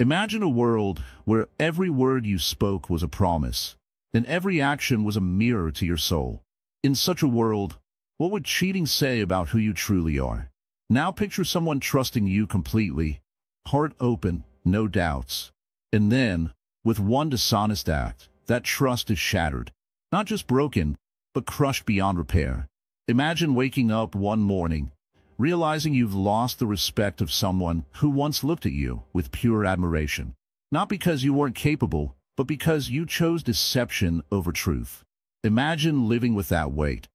Imagine a world where every word you spoke was a promise, and every action was a mirror to your soul. In such a world, what would cheating say about who you truly are? Now picture someone trusting you completely, heart open, no doubts. And then, with one dishonest act, that trust is shattered. Not just broken, but crushed beyond repair. Imagine waking up one morning, realizing you've lost the respect of someone who once looked at you with pure admiration. Not because you weren't capable, but because you chose deception over truth. Imagine living with that weight,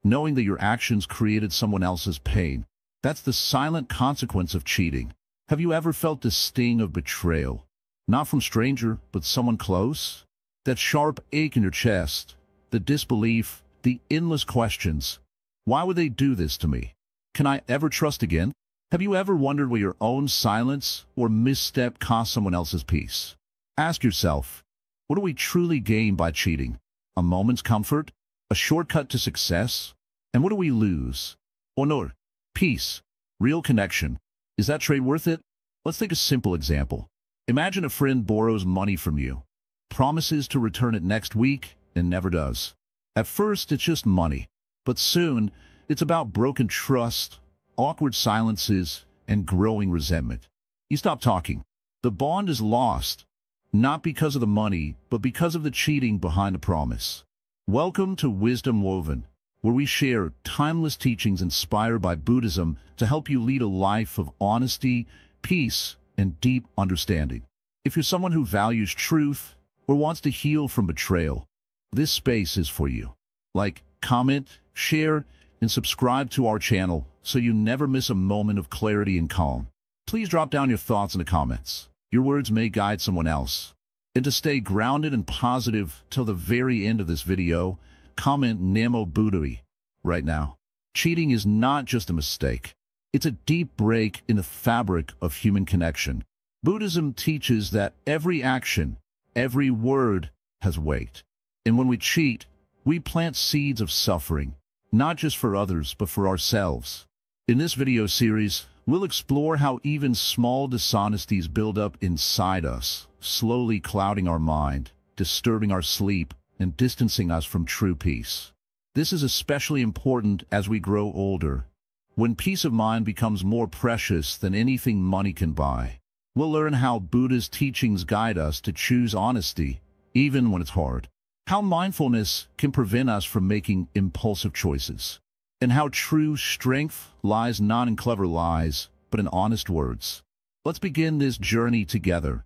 knowing that your actions created someone else's pain. That's the silent consequence of cheating. Have you ever felt the sting of betrayal? Not from a stranger, but someone close? That sharp ache in your chest, the disbelief, the endless questions. Why would they do this to me? Can I ever trust again? Have you ever wondered why your own silence or misstep cost someone else's peace? Ask yourself, what do we truly gain by cheating? A moment's comfort? A shortcut to success? And what do we lose? Honor, peace, real connection. Is that trade worth it? Let's take a simple example. Imagine a friend borrows money from you, promises to return it next week, and never does. At first, it's just money, but soon, it's about broken trust, awkward silences, and growing resentment. You stop talking. The bond is lost, not because of the money, but because of the cheating behind the promise. Welcome to Wisdom Woven, where we share timeless teachings inspired by Buddhism to help you lead a life of honesty, peace, and deep understanding. If you're someone who values truth or wants to heal from betrayal, this space is for you. Like, comment, share, and subscribe to our channel so you never miss a moment of clarity and calm. Please drop down your thoughts in the comments. Your words may guide someone else. And to stay grounded and positive till the very end of this video, comment Namo Buddhi right now. Cheating is not just a mistake. It's a deep break in the fabric of human connection. Buddhism teaches that every action, every word has weight. And when we cheat, we plant seeds of suffering, not just for others, but for ourselves. In this video series, we'll explore how even small dishonesties build up inside us, slowly clouding our mind, disturbing our sleep, and distancing us from true peace. This is especially important as we grow older, when peace of mind becomes more precious than anything money can buy. We'll learn how Buddha's teachings guide us to choose honesty, even when it's hard. How mindfulness can prevent us from making impulsive choices, and how true strength lies not in clever lies, but in honest words. Let's begin this journey together,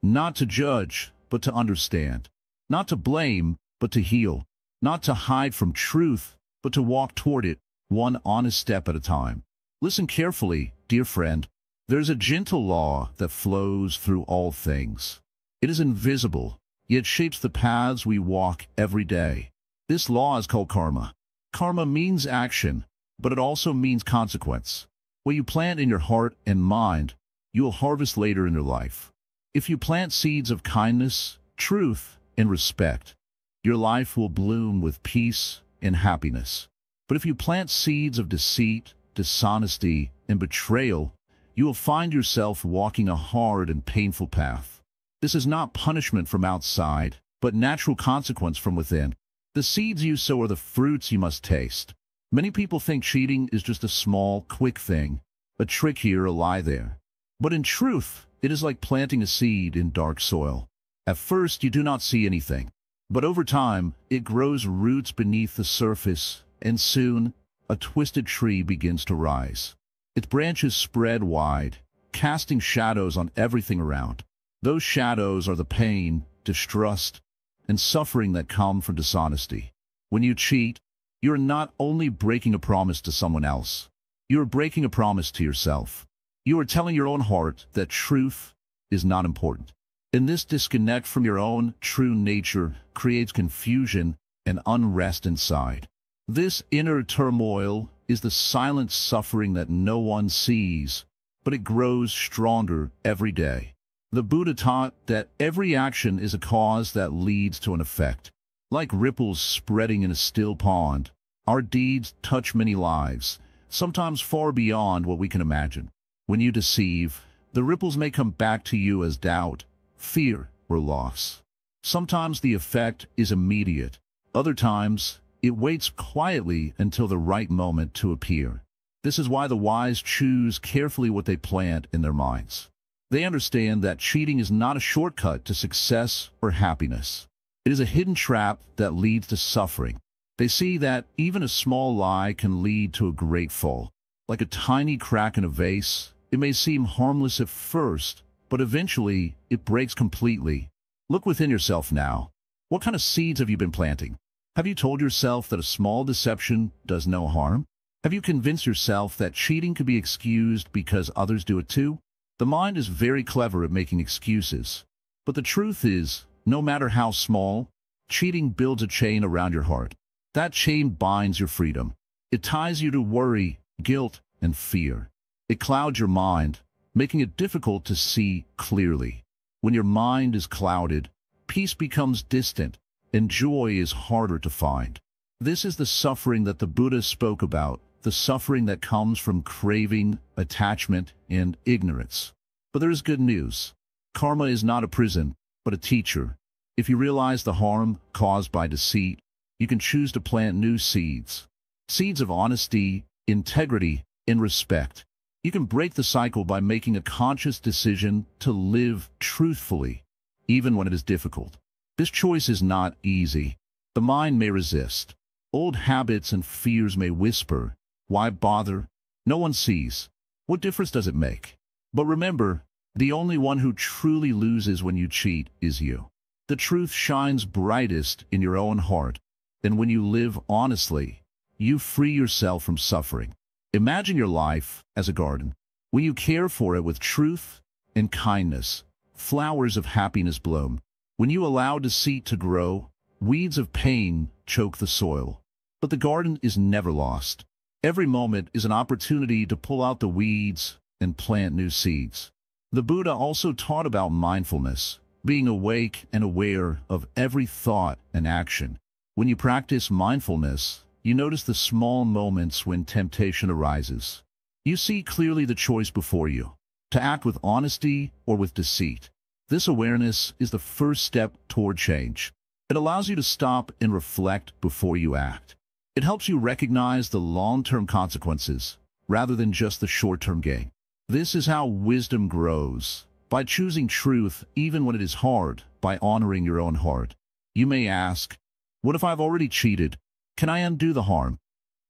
not to judge, but to understand, not to blame, but to heal, not to hide from truth, but to walk toward it, one honest step at a time. Listen carefully, dear friend. There's a gentle law that flows through all things. It is invisible, yet shapes the paths we walk every day. This law is called karma. Karma means action, but it also means consequence. What you plant in your heart and mind, you will harvest later in your life. If you plant seeds of kindness, truth, and respect, your life will bloom with peace and happiness. But if you plant seeds of deceit, dishonesty, and betrayal, you will find yourself walking a hard and painful path. This is not punishment from outside, but natural consequence from within. The seeds you sow are the fruits you must taste. Many people think cheating is just a small, quick thing, a trick here, a lie there. But in truth, it is like planting a seed in dark soil. At first, you do not see anything, but over time, it grows roots beneath the surface, and soon, a twisted tree begins to rise. Its branches spread wide, casting shadows on everything around. Those shadows are the pain, distrust, and suffering that come from dishonesty. When you cheat, you are not only breaking a promise to someone else, you are breaking a promise to yourself. You are telling your own heart that truth is not important. And this disconnect from your own true nature creates confusion and unrest inside. This inner turmoil is the silent suffering that no one sees, but it grows stronger every day. The Buddha taught that every action is a cause that leads to an effect. Like ripples spreading in a still pond, our deeds touch many lives, sometimes far beyond what we can imagine. When you deceive, The ripples may come back to you as doubt, fear, or loss. Sometimes the effect is immediate. Other times, it waits quietly until the right moment to appear. This is why the wise choose carefully what they plant in their minds. They understand that cheating is not a shortcut to success or happiness. It is a hidden trap that leads to suffering. They see that even a small lie can lead to a great fall. Like a tiny crack in a vase, it may seem harmless at first, but eventually it breaks completely. Look within yourself now. What kind of seeds have you been planting? Have you told yourself that a small deception does no harm? Have you convinced yourself that cheating could be excused because others do it too? The mind is very clever at making excuses. But the truth is, no matter how small, cheating builds a chain around your heart. That chain binds your freedom. It ties you to worry, guilt, and fear. It clouds your mind, making it difficult to see clearly. When your mind is clouded, peace becomes distant, and joy is harder to find. This is the suffering that the Buddha spoke about, the suffering that comes from craving, attachment, and ignorance. But there is good news. Karma is not a prison, but a teacher. If you realize the harm caused by deceit, you can choose to plant new seeds. Seeds of honesty, integrity, and respect. You can break the cycle by making a conscious decision to live truthfully, even when it is difficult. This choice is not easy. The mind may resist. Old habits and fears may whisper, "Why bother? No one sees. What difference does it make?" But remember, the only one who truly loses when you cheat is you. The truth shines brightest in your own heart, and when you live honestly, you free yourself from suffering. Imagine your life as a garden. When you care for it with truth and kindness, flowers of happiness bloom. When you allow deceit to grow, weeds of pain choke the soil. But the garden is never lost. Every moment is an opportunity to pull out the weeds and plant new seeds. The Buddha also taught about mindfulness, being awake and aware of every thought and action. When you practice mindfulness, you notice the small moments when temptation arises. You see clearly the choice before you, to act with honesty or with deceit. This awareness is the first step toward change. It allows you to stop and reflect before you act. It helps you recognize the long-term consequences, rather than just the short-term gain. This is how wisdom grows, by choosing truth even when it is hard, by honoring your own heart. You may ask, what if I've already cheated? Can I undo the harm?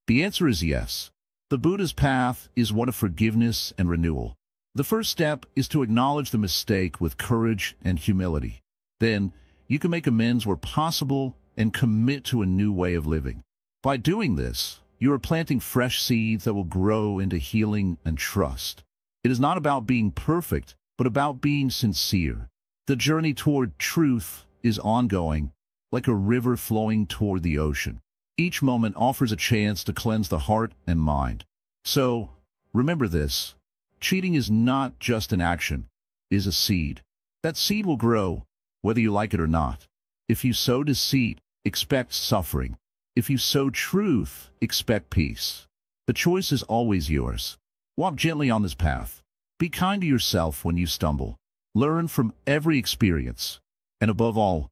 The answer is yes. The Buddha's path is one of forgiveness and renewal. The first step is to acknowledge the mistake with courage and humility. Then, you can make amends where possible and commit to a new way of living. By doing this, you are planting fresh seeds that will grow into healing and trust. It is not about being perfect, but about being sincere. The journey toward truth is ongoing, like a river flowing toward the ocean. Each moment offers a chance to cleanse the heart and mind. So, remember this. Cheating is not just an action, it is a seed. That seed will grow, whether you like it or not. If you sow deceit, expect suffering. If you sow truth, expect peace. The choice is always yours. Walk gently on this path. Be kind to yourself when you stumble. Learn from every experience. And above all,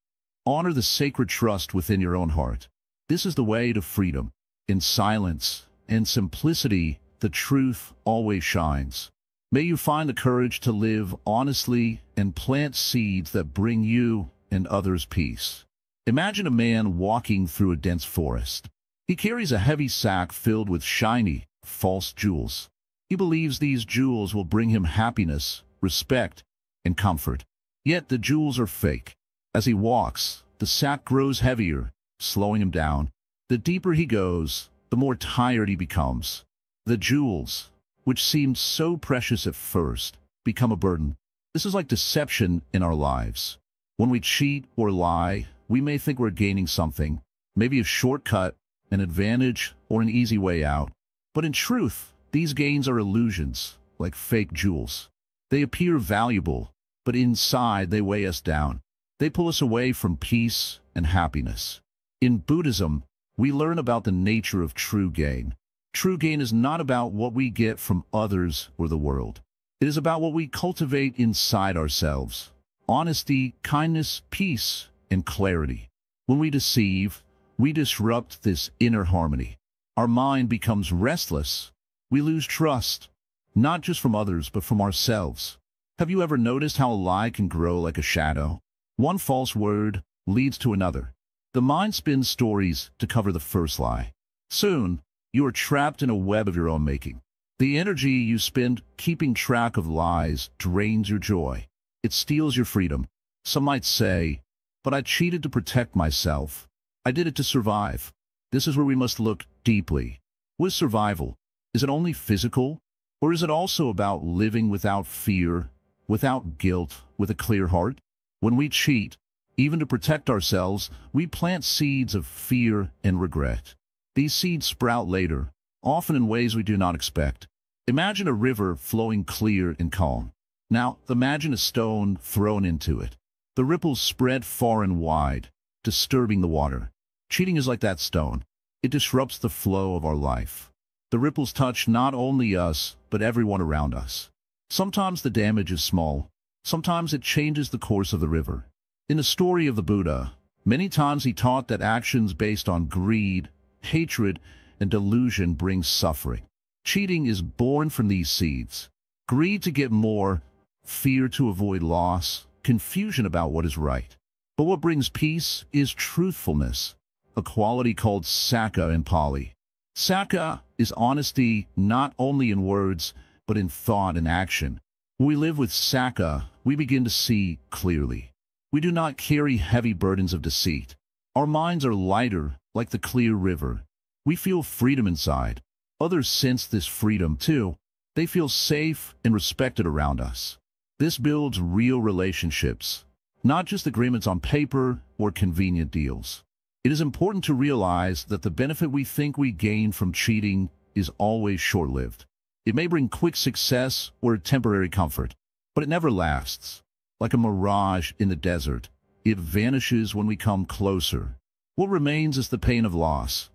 honor the sacred trust within your own heart. This is the way to freedom. In silence and simplicity, the truth always shines. May you find the courage to live honestly and plant seeds that bring you and others peace. Imagine a man walking through a dense forest. He carries a heavy sack filled with shiny, false jewels. He believes these jewels will bring him happiness, respect, and comfort. Yet the jewels are fake. As he walks, the sack grows heavier, slowing him down. The deeper he goes, the more tired he becomes. The jewels, which seemed so precious at first, become a burden. This is like deception in our lives. When we cheat or lie, we may think we're gaining something, maybe a shortcut, an advantage, or an easy way out. But in truth, these gains are illusions, like fake jewels. They appear valuable, but inside they weigh us down. They pull us away from peace and happiness. In Buddhism, we learn about the nature of true gain. True gain is not about what we get from others or the world. It is about what we cultivate inside ourselves. Honesty, kindness, peace, and clarity. When we deceive, we disrupt this inner harmony. Our mind becomes restless. We lose trust, not just from others, but from ourselves. Have you ever noticed how a lie can grow like a shadow? One false word leads to another. The mind spins stories to cover the first lie. Soon, you are trapped in a web of your own making. The energy you spend keeping track of lies drains your joy. It steals your freedom. Some might say, but I cheated to protect myself. I did it to survive. This is where we must look deeply. What is survival? Is it only physical? Or is it also about living without fear, without guilt, with a clear heart? When we cheat, even to protect ourselves, we plant seeds of fear and regret. These seeds sprout later, often in ways we do not expect. Imagine a river flowing clear and calm. Now, imagine a stone thrown into it. The ripples spread far and wide, disturbing the water. Cheating is like that stone. It disrupts the flow of our life. The ripples touch not only us, but everyone around us. Sometimes the damage is small. Sometimes it changes the course of the river. In the story of the Buddha, many times he taught that actions based on greed, hatred, and delusion bring suffering. Cheating is born from these seeds. Greed to get more, fear to avoid loss, confusion about what is right. But what brings peace is truthfulness, a quality called Saka in Pali. Saka is honesty not only in words, but in thought and action. When we live with Saka, we begin to see clearly. We do not carry heavy burdens of deceit. Our minds are lighter, like the clear river. We feel freedom inside. Others sense this freedom too. They feel safe and respected around us. This builds real relationships, not just agreements on paper or convenient deals. It is important to realize that the benefit we think we gain from cheating is always short-lived. It may bring quick success or temporary comfort, but it never lasts. Like a mirage in the desert, it vanishes when we come closer. What remains is the pain of loss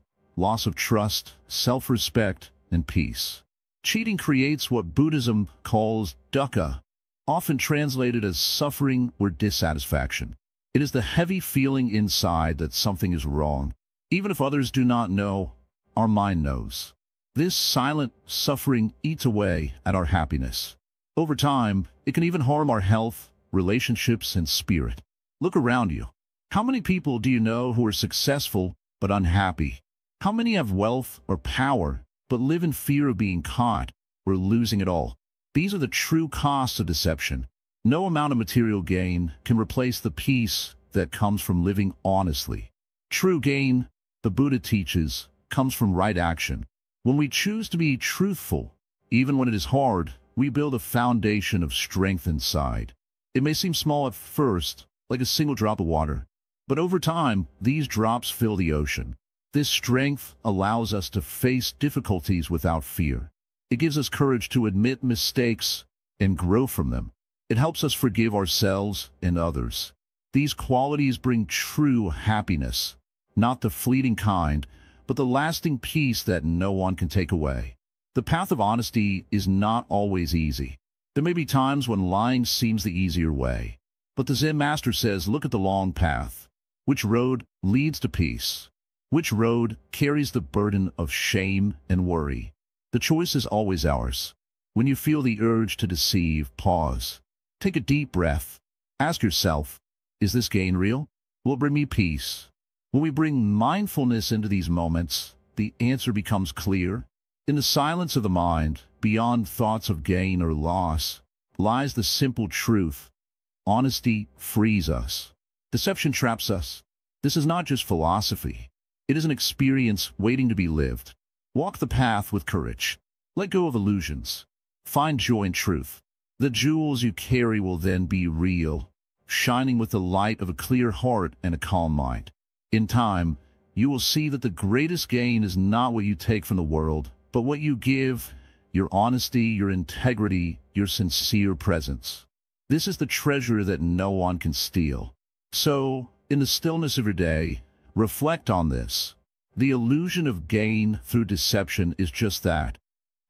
of trust, self-respect, and peace. Cheating creates what Buddhism calls dukkha, often translated as suffering or dissatisfaction. It is the heavy feeling inside that something is wrong. Even if others do not know, our mind knows. This silent suffering eats away at our happiness. Over time, it can even harm our health, relationships, and spirit. Look around you. How many people do you know who are successful but unhappy? How many have wealth or power but live in fear of being caught or losing it all? These are the true costs of deception. No amount of material gain can replace the peace that comes from living honestly. True gain, the Buddha teaches, comes from right action. When we choose to be truthful, even when it is hard, we build a foundation of strength inside. It may seem small at first, like a single drop of water, but over time, these drops fill the ocean. This strength allows us to face difficulties without fear. It gives us courage to admit mistakes and grow from them. It helps us forgive ourselves and others. These qualities bring true happiness, not the fleeting kind, but the lasting peace that no one can take away. The path of honesty is not always easy. There may be times when lying seems the easier way. But the Zen Master says, look at the long path. Which road leads to peace? Which road carries the burden of shame and worry? The choice is always ours. When you feel the urge to deceive, pause. Take a deep breath. Ask yourself, is this gain real? Will it bring me peace? When we bring mindfulness into these moments, the answer becomes clear. In the silence of the mind, beyond thoughts of gain or loss, lies the simple truth. Honesty frees us. Deception traps us. This is not just philosophy. It is an experience waiting to be lived. Walk the path with courage. Let go of illusions. Find joy in truth. The jewels you carry will then be real, shining with the light of a clear heart and a calm mind. In time, you will see that the greatest gain is not what you take from the world, but what you give, your honesty, your integrity, your sincere presence. This is the treasure that no one can steal. So, in the stillness of your day, reflect on this. The illusion of gain through deception is just that,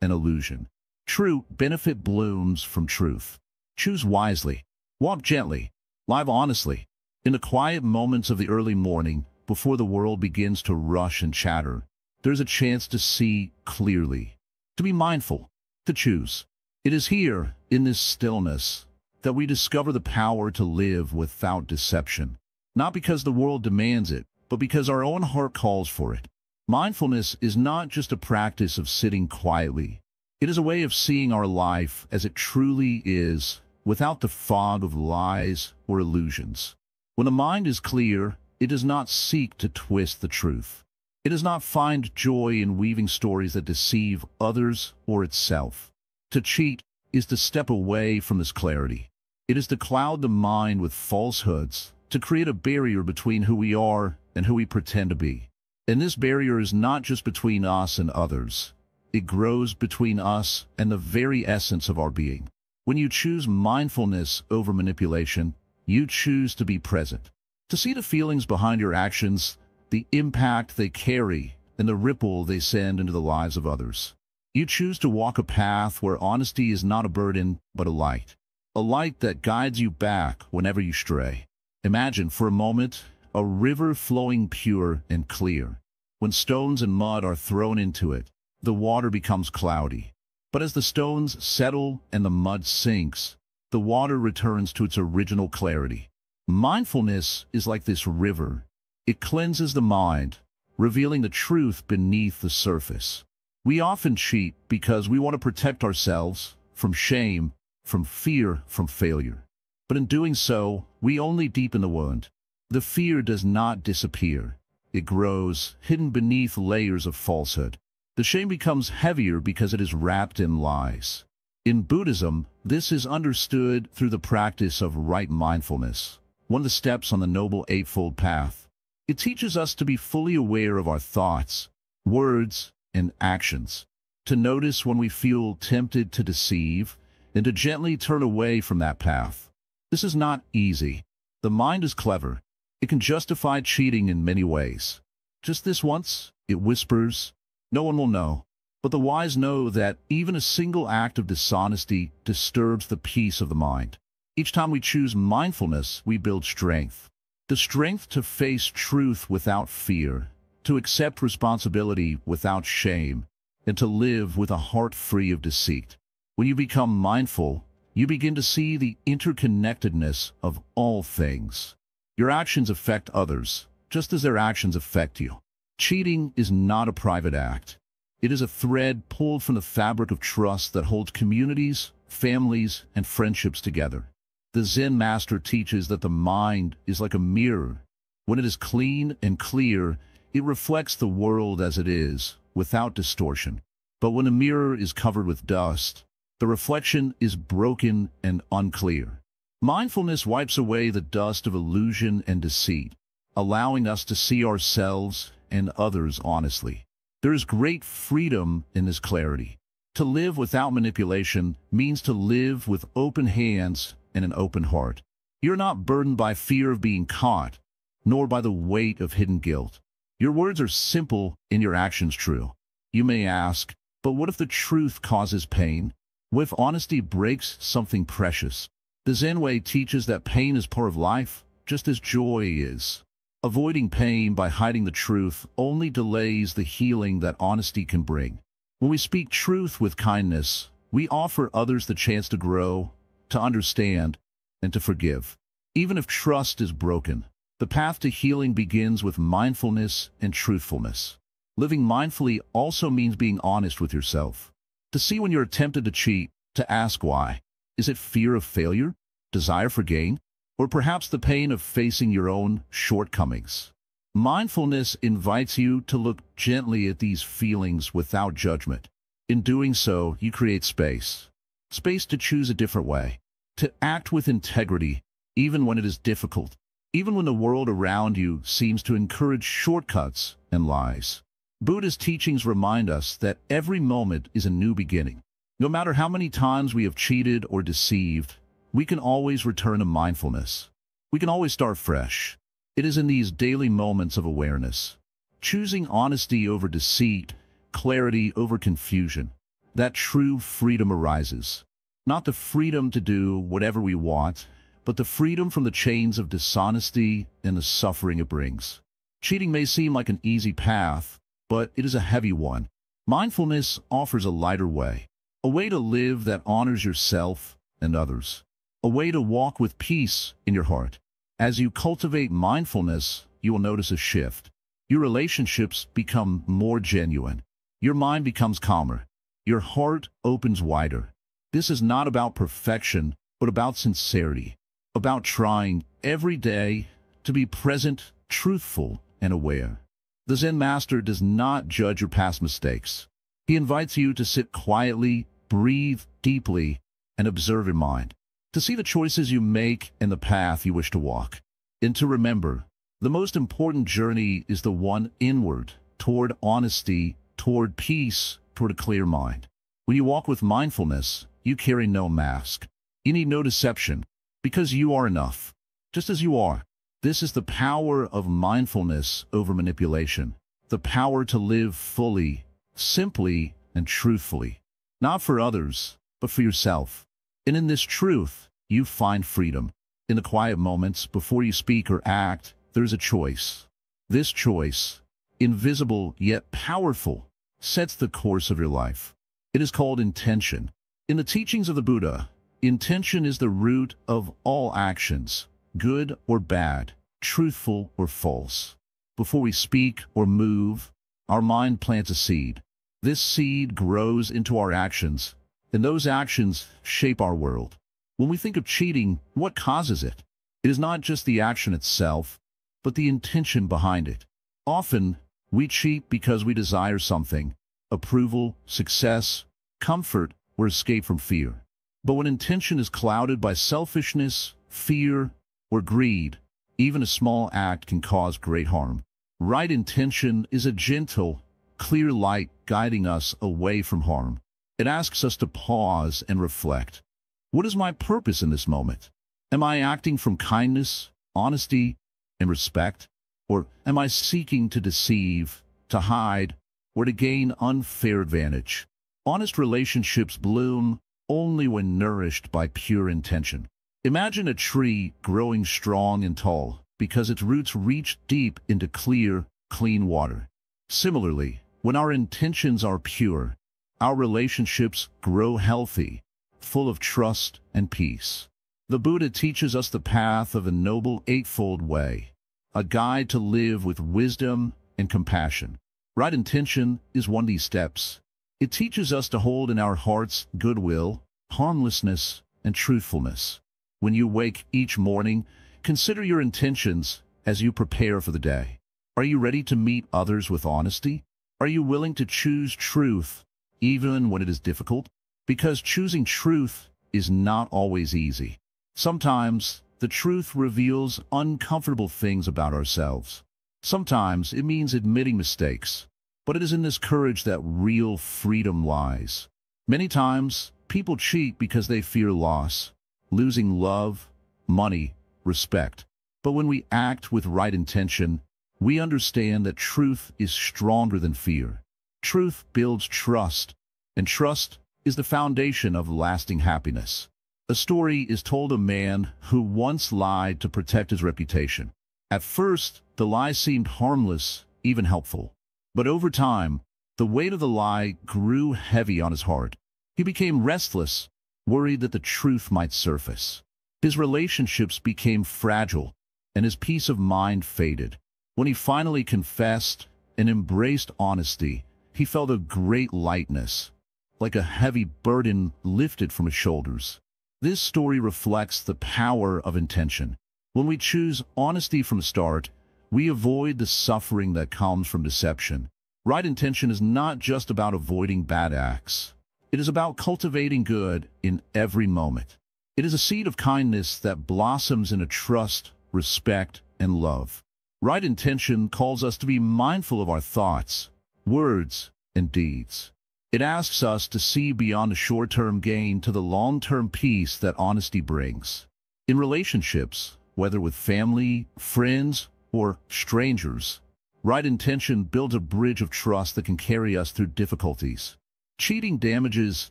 an illusion. True benefit blooms from truth. Choose wisely. Walk gently. Live honestly. In the quiet moments of the early morning, before the world begins to rush and chatter, there's a chance to see clearly, to be mindful, to choose. It is here, in this stillness, that we discover the power to live without deception. Not because the world demands it, but because our own heart calls for it. Mindfulness is not just a practice of sitting quietly. It is a way of seeing our life as it truly is, without the fog of lies or illusions. When the mind is clear, it does not seek to twist the truth. It does not find joy in weaving stories that deceive others or itself. To cheat is to step away from this clarity. It is to cloud the mind with falsehoods, to create a barrier between who we are and who we pretend to be. And this barrier is not just between us and others. It grows between us and the very essence of our being. When you choose mindfulness over manipulation, you choose to be present, to see the feelings behind your actions, the impact they carry, and the ripple they send into the lives of others. You choose to walk a path where honesty is not a burden, but a light that guides you back whenever you stray. Imagine for a moment a river flowing pure and clear. When stones and mud are thrown into it, the water becomes cloudy. But as the stones settle and the mud sinks, the water returns to its original clarity. Mindfulness is like this river. It cleanses the mind, revealing the truth beneath the surface. We often cheat because we want to protect ourselves from shame, from fear, from failure. But in doing so, we only deepen the wound. The fear does not disappear. It grows, hidden beneath layers of falsehood. The shame becomes heavier because it is wrapped in lies. In Buddhism, this is understood through the practice of right mindfulness, one of the steps on the Noble Eightfold Path. It teaches us to be fully aware of our thoughts, words, and actions, to notice when we feel tempted to deceive, and to gently turn away from that path. This is not easy. The mind is clever. It can justify cheating in many ways. Just this once, it whispers, no one will know. But the wise know that even a single act of dishonesty disturbs the peace of the mind. Each time we choose mindfulness, we build strength. The strength to face truth without fear, to accept responsibility without shame, and to live with a heart free of deceit. When you become mindful, you begin to see the interconnectedness of all things. Your actions affect others, just as their actions affect you. Cheating is not a private act. It is a thread pulled from the fabric of trust that holds communities, families, and friendships together. The Zen Master teaches that the mind is like a mirror. When it is clean and clear, it reflects the world as it is, without distortion. But when a mirror is covered with dust, the reflection is broken and unclear. Mindfulness wipes away the dust of illusion and deceit, allowing us to see ourselves and others honestly. There is great freedom in this clarity. To live without manipulation means to live with open hands and an open heart. You're not burdened by fear of being caught, nor by the weight of hidden guilt. Your words are simple and your actions true. You may ask, but what if the truth causes pain? What if honesty breaks something precious? The Zen way teaches that pain is part of life, just as joy is. Avoiding pain by hiding the truth only delays the healing that honesty can bring. When we speak truth with kindness, we offer others the chance to grow, to understand, and to forgive. Even if trust is broken, the path to healing begins with mindfulness and truthfulness. Living mindfully also means being honest with yourself. To see when you're tempted to cheat, to ask why. Is it fear of failure, desire for gain, or perhaps the pain of facing your own shortcomings? Mindfulness invites you to look gently at these feelings without judgment. In doing so, you create space. Space to choose a different way, to act with integrity, even when it is difficult, even when the world around you seems to encourage shortcuts and lies. Buddhist teachings remind us that every moment is a new beginning. No matter how many times we have cheated or deceived, we can always return to mindfulness. We can always start fresh. It is in these daily moments of awareness, choosing honesty over deceit, clarity over confusion, that true freedom arises. Not the freedom to do whatever we want, but the freedom from the chains of dishonesty and the suffering it brings. Cheating may seem like an easy path, but it is a heavy one. Mindfulness offers a lighter way, a way to live that honors yourself and others, a way to walk with peace in your heart. As you cultivate mindfulness, you will notice a shift. Your relationships become more genuine. Your mind becomes calmer. Your heart opens wider. This is not about perfection, but about sincerity, about trying every day to be present, truthful, and aware. The Zen Master does not judge your past mistakes. He invites you to sit quietly, breathe deeply, and observe your mind, to see the choices you make and the path you wish to walk, and to remember, the most important journey is the one inward, toward honesty, toward peace, toward a clear mind. When you walk with mindfulness, you carry no mask. You need no deception, because you are enough, just as you are. This is the power of mindfulness over manipulation, the power to live fully, simply, and truthfully, not for others, but for yourself. And in this truth, you find freedom. In the quiet moments before you speak or act, there is a choice. This choice, invisible yet powerful, sets the course of your life. It is called intention. In the teachings of the Buddha, intention is the root of all actions, good or bad, truthful or false. Before we speak or move, our mind plants a seed. This seed grows into our actions, and those actions shape our world. When we think of cheating, what causes it? It is not just the action itself, but the intention behind it. Often, we cheat because we desire something: approval, success, comfort, or escape from fear. But when intention is clouded by selfishness, fear, or greed, even a small act can cause great harm. Right intention is a gentle, clear light guiding us away from harm. It asks us to pause and reflect. What is my purpose in this moment? Am I acting from kindness, honesty, and respect? Or am I seeking to deceive, to hide, or to gain unfair advantage? Honest relationships bloom only when nourished by pure intention. Imagine a tree growing strong and tall because its roots reach deep into clear, clean water. Similarly, when our intentions are pure, our relationships grow healthy, full of trust and peace. The Buddha teaches us the path of a noble eightfold way, a guide to live with wisdom and compassion. Right intention is one of these steps. It teaches us to hold in our hearts goodwill, harmlessness, and truthfulness. When you wake each morning, consider your intentions as you prepare for the day. Are you ready to meet others with honesty? Are you willing to choose truth, even when it is difficult? Because choosing truth is not always easy. Sometimes, the truth reveals uncomfortable things about ourselves. Sometimes it means admitting mistakes. But it is in this courage that real freedom lies. Many times, people cheat because they fear loss, losing love, money, respect. But when we act with right intention, we understand that truth is stronger than fear. Truth builds trust, and trust is the foundation of lasting happiness. A story is told of a man who once lied to protect his reputation. At first, the lie seemed harmless, even helpful. But over time, the weight of the lie grew heavy on his heart. He became restless, worried that the truth might surface. His relationships became fragile, and his peace of mind faded. When he finally confessed and embraced honesty, he felt a great lightness, like a heavy burden lifted from his shoulders. This story reflects the power of intention. When we choose honesty from the start, we avoid the suffering that comes from deception. Right intention is not just about avoiding bad acts. It is about cultivating good in every moment. It is a seed of kindness that blossoms into trust, respect, and love. Right intention calls us to be mindful of our thoughts, words, and deeds. It asks us to see beyond a short-term gain to the long-term peace that honesty brings. In relationships, whether with family, friends, or strangers, right intention builds a bridge of trust that can carry us through difficulties. Cheating damages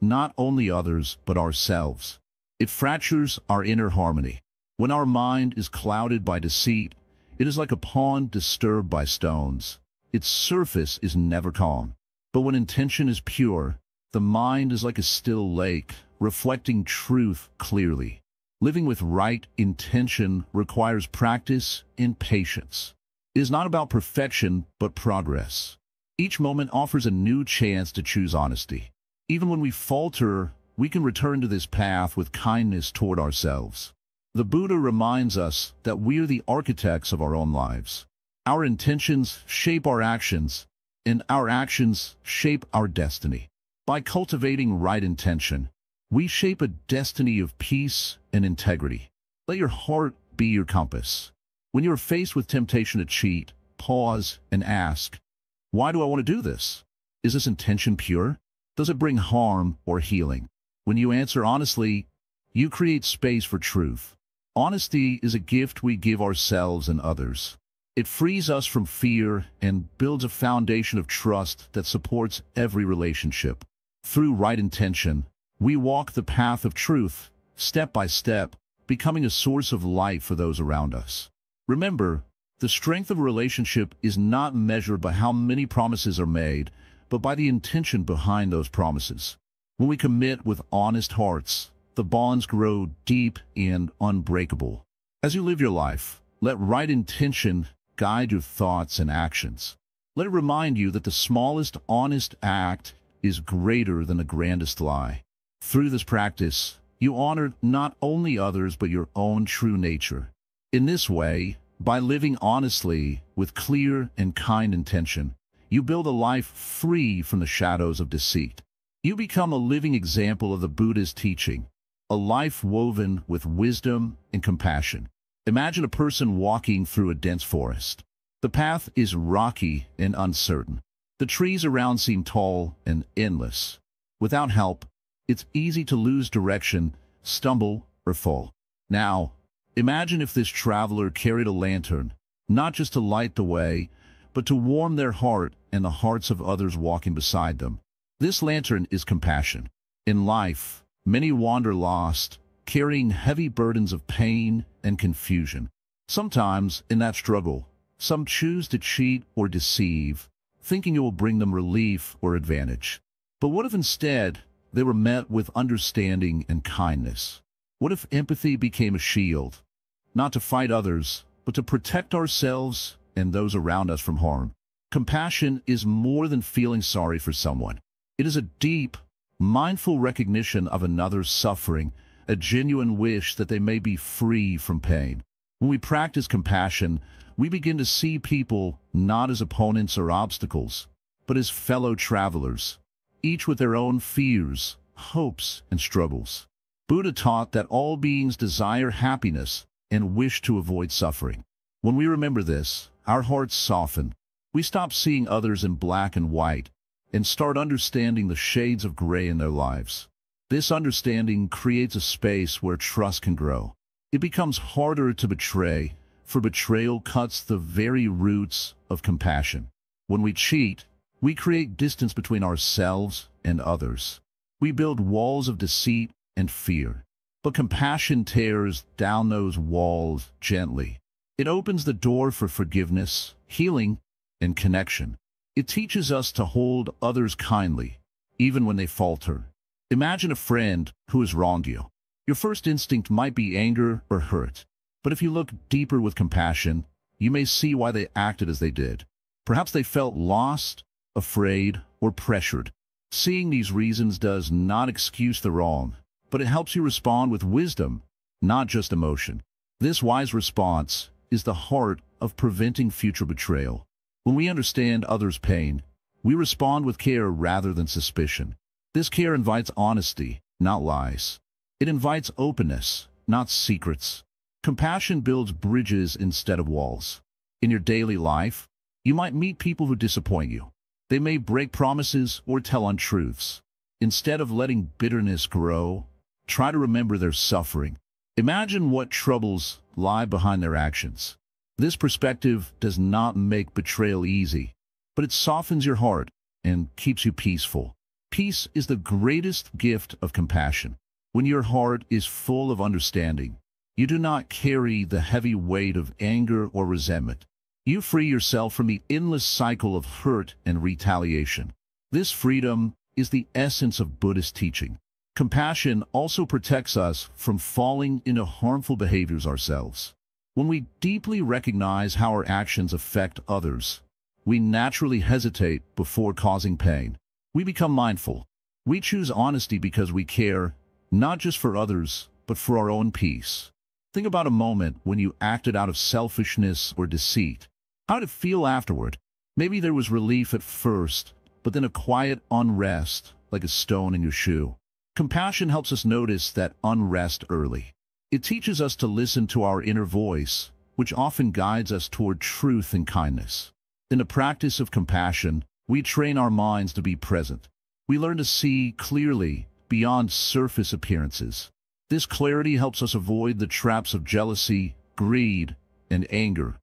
not only others but ourselves. It fractures our inner harmony. When our mind is clouded by deceit, it is like a pond disturbed by stones. Its surface is never calm. But when intention is pure, the mind is like a still lake, reflecting truth clearly. Living with right intention requires practice and patience. It is not about perfection, but progress. Each moment offers a new chance to choose honesty. Even when we falter, we can return to this path with kindness toward ourselves. The Buddha reminds us that we are the architects of our own lives. Our intentions shape our actions, and our actions shape our destiny. By cultivating right intention, we shape a destiny of peace and integrity. Let your heart be your compass. When you are faced with temptation to cheat, pause and ask, why do I want to do this? Is this intention pure? Does it bring harm or healing? When you answer honestly, you create space for truth. Honesty is a gift we give ourselves and others. It frees us from fear and builds a foundation of trust that supports every relationship. Through right intention, we walk the path of truth, step by step, becoming a source of light for those around us. Remember, the strength of a relationship is not measured by how many promises are made, but by the intention behind those promises. When we commit with honest hearts, the bonds grow deep and unbreakable. As you live your life, let right intention guide your thoughts and actions. Let it remind you that the smallest honest act is greater than the grandest lie. Through this practice, you honor not only others but your own true nature. In this way, by living honestly with clear and kind intention, you build a life free from the shadows of deceit. You become a living example of the Buddhist teaching, a life woven with wisdom and compassion. Imagine a person walking through a dense forest. The path is rocky and uncertain. The trees around seem tall and endless. Without help, it's easy to lose direction, stumble, or fall. Now, imagine if this traveler carried a lantern, not just to light the way, but to warm their heart and the hearts of others walking beside them. This lantern is compassion. In life, many wander lost, carrying heavy burdens of pain and confusion. Sometimes, in that struggle, some choose to cheat or deceive, thinking it will bring them relief or advantage. But what if instead they were met with understanding and kindness? What if empathy became a shield, not to fight others, but to protect ourselves and those around us from harm? Compassion is more than feeling sorry for someone. It is a deep, mindful recognition of another's suffering, a genuine wish that they may be free from pain. When we practice compassion, we begin to see people not as opponents or obstacles, but as fellow travelers, each with their own fears, hopes, and struggles. Buddha taught that all beings desire happiness and wish to avoid suffering. When we remember this, our hearts soften. We stop seeing others in black and white and start understanding the shades of gray in their lives. This understanding creates a space where trust can grow. It becomes harder to betray, for betrayal cuts the very roots of compassion. When we cheat, we create distance between ourselves and others. We build walls of deceit and fear. But compassion tears down those walls gently. It opens the door for forgiveness, healing, and connection. It teaches us to hold others kindly, even when they falter. Imagine a friend who has wronged you. Your first instinct might be anger or hurt. But if you look deeper with compassion, you may see why they acted as they did. Perhaps they felt lost, afraid, or pressured. Seeing these reasons does not excuse the wrong, but it helps you respond with wisdom, not just emotion. This wise response is the heart of preventing future betrayal. When we understand others' pain, we respond with care rather than suspicion. This care invites honesty, not lies. It invites openness, not secrets. Compassion builds bridges instead of walls. In your daily life, you might meet people who disappoint you. They may break promises or tell untruths. Instead of letting bitterness grow, try to remember their suffering. Imagine what troubles lie behind their actions. This perspective does not make betrayal easy, but it softens your heart and keeps you peaceful. Peace is the greatest gift of compassion. When your heart is full of understanding, you do not carry the heavy weight of anger or resentment. You free yourself from the endless cycle of hurt and retaliation. This freedom is the essence of Buddhist teaching. Compassion also protects us from falling into harmful behaviors ourselves. When we deeply recognize how our actions affect others, we naturally hesitate before causing pain. We become mindful. We choose honesty because we care, not just for others, but for our own peace. Think about a moment when you acted out of selfishness or deceit. How did it feel afterward? Maybe there was relief at first, but then a quiet unrest, like a stone in your shoe. Compassion helps us notice that unrest early. It teaches us to listen to our inner voice, which often guides us toward truth and kindness. In the practice of compassion, we train our minds to be present. We learn to see clearly beyond surface appearances. This clarity helps us avoid the traps of jealousy, greed, and anger,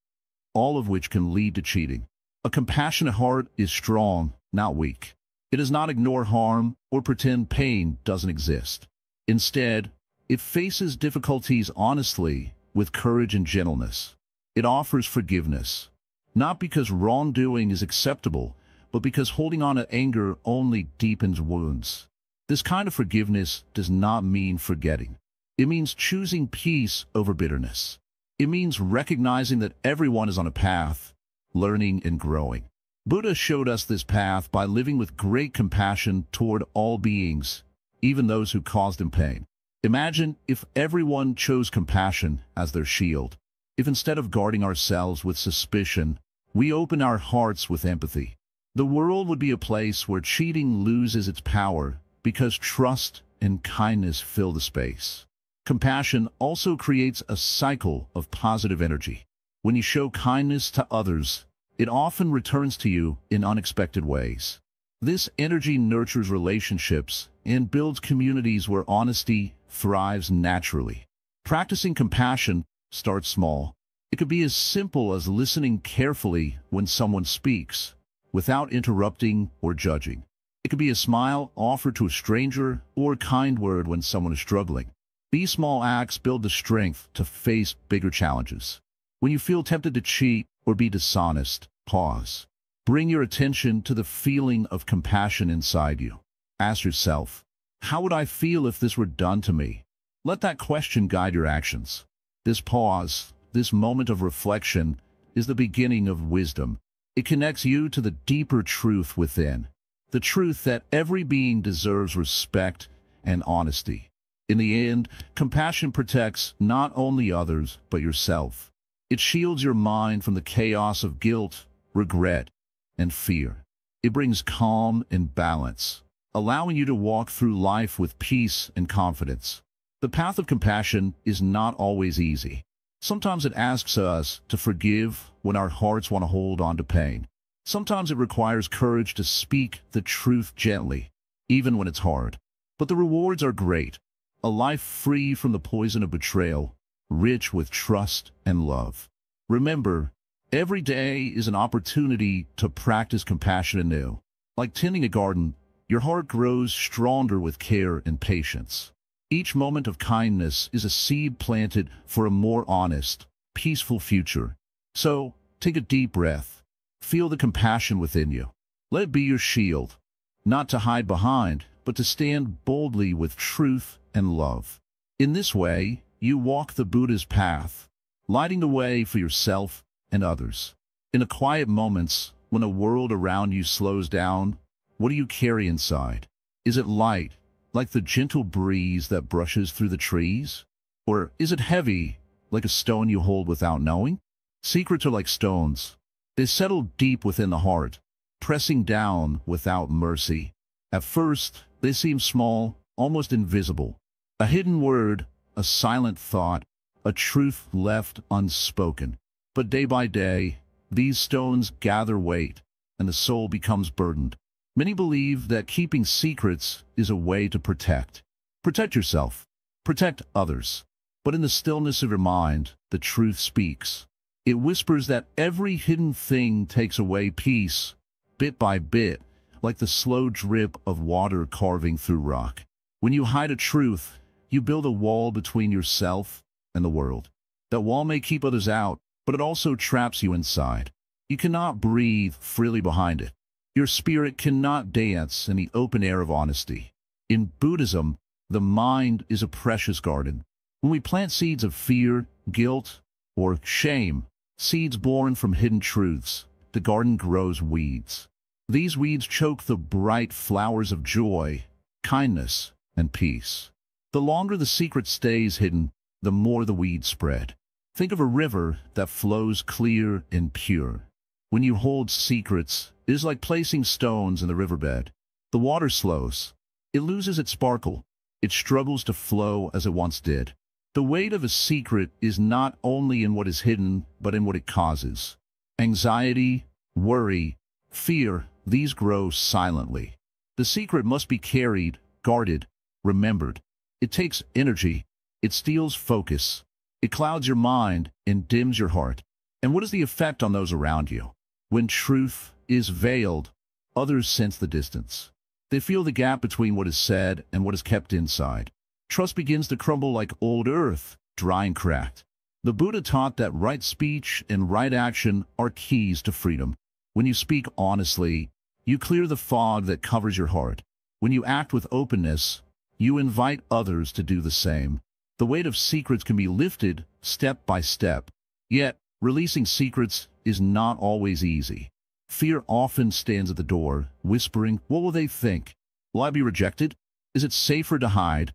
all of which can lead to cheating. A compassionate heart is strong, not weak. It does not ignore harm or pretend pain doesn't exist. Instead, it faces difficulties honestly, with courage and gentleness. It offers forgiveness, not because wrongdoing is acceptable, but because holding on to anger only deepens wounds. This kind of forgiveness does not mean forgetting. It means choosing peace over bitterness. It means recognizing that everyone is on a path, learning and growing. Buddha showed us this path by living with great compassion toward all beings, even those who caused him pain. Imagine if everyone chose compassion as their shield. If instead of guarding ourselves with suspicion, we open our hearts with empathy. The world would be a place where cheating loses its power because trust and kindness fill the space. Compassion also creates a cycle of positive energy. When you show kindness to others, it often returns to you in unexpected ways. This energy nurtures relationships and builds communities where honesty thrives naturally. Practicing compassion starts small. It could be as simple as listening carefully when someone speaks, without interrupting or judging. It could be a smile offered to a stranger or a kind word when someone is struggling. These small acts build the strength to face bigger challenges. When you feel tempted to cheat or be dishonest, pause. Bring your attention to the feeling of compassion inside you. Ask yourself, how would I feel if this were done to me? Let that question guide your actions. This pause, this moment of reflection, is the beginning of wisdom. It connects you to the deeper truth within, the truth that every being deserves respect and honesty. In the end, compassion protects not only others, but yourself. It shields your mind from the chaos of guilt, regret, and fear. It brings calm and balance, allowing you to walk through life with peace and confidence. The path of compassion is not always easy. Sometimes it asks us to forgive when our hearts want to hold on to pain. Sometimes it requires courage to speak the truth gently, even when it's hard. But the rewards are great. A life free from the poison of betrayal, rich with trust and love. Remember, every day is an opportunity to practice compassion anew. Like tending a garden, your heart grows stronger with care and patience. Each moment of kindness is a seed planted for a more honest, peaceful future. So, take a deep breath. Feel the compassion within you. Let it be your shield, not to hide behind, but to stand boldly with truth and love. In this way, you walk the Buddha's path, lighting the way for yourself and others. In the quiet moments, when the world around you slows down, what do you carry inside? Is it light, like the gentle breeze that brushes through the trees? Or is it heavy, like a stone you hold without knowing? Secrets are like stones. They settle deep within the heart, pressing down without mercy. At first, they seem small, almost invisible. A hidden word, a silent thought, a truth left unspoken. But day by day, these stones gather weight, and the soul becomes burdened. Many believe that keeping secrets is a way to protect. Protect yourself. Protect others. But in the stillness of your mind, the truth speaks. It whispers that every hidden thing takes away peace, bit by bit, like the slow drip of water carving through rock. When you hide a truth, you build a wall between yourself and the world. That wall may keep others out, but it also traps you inside. You cannot breathe freely behind it. Your spirit cannot dance in the open air of honesty. In Buddhism, the mind is a precious garden. When we plant seeds of fear, guilt, or shame, seeds born from hidden truths, the garden grows weeds. These weeds choke the bright flowers of joy, kindness, and peace. The longer the secret stays hidden, the more the weeds spread. Think of a river that flows clear and pure. When you hold secrets, it is like placing stones in the riverbed. The water slows. It loses its sparkle. It struggles to flow as it once did. The weight of a secret is not only in what is hidden, but in what it causes. Anxiety, worry, fear, these grow silently. The secret must be carried, guarded, remembered. It takes energy. It steals focus. It clouds your mind and dims your heart. And what is the effect on those around you? When truth is veiled, others sense the distance. They feel the gap between what is said and what is kept inside. Trust begins to crumble like old earth, dry and cracked. The Buddha taught that right speech and right action are keys to freedom. When you speak honestly, you clear the fog that covers your heart. When you act with openness, you invite others to do the same. The weight of secrets can be lifted step by step. Yet, releasing secrets is not always easy. Fear often stands at the door, whispering, "What will they think? Will I be rejected? Is it safer to hide?"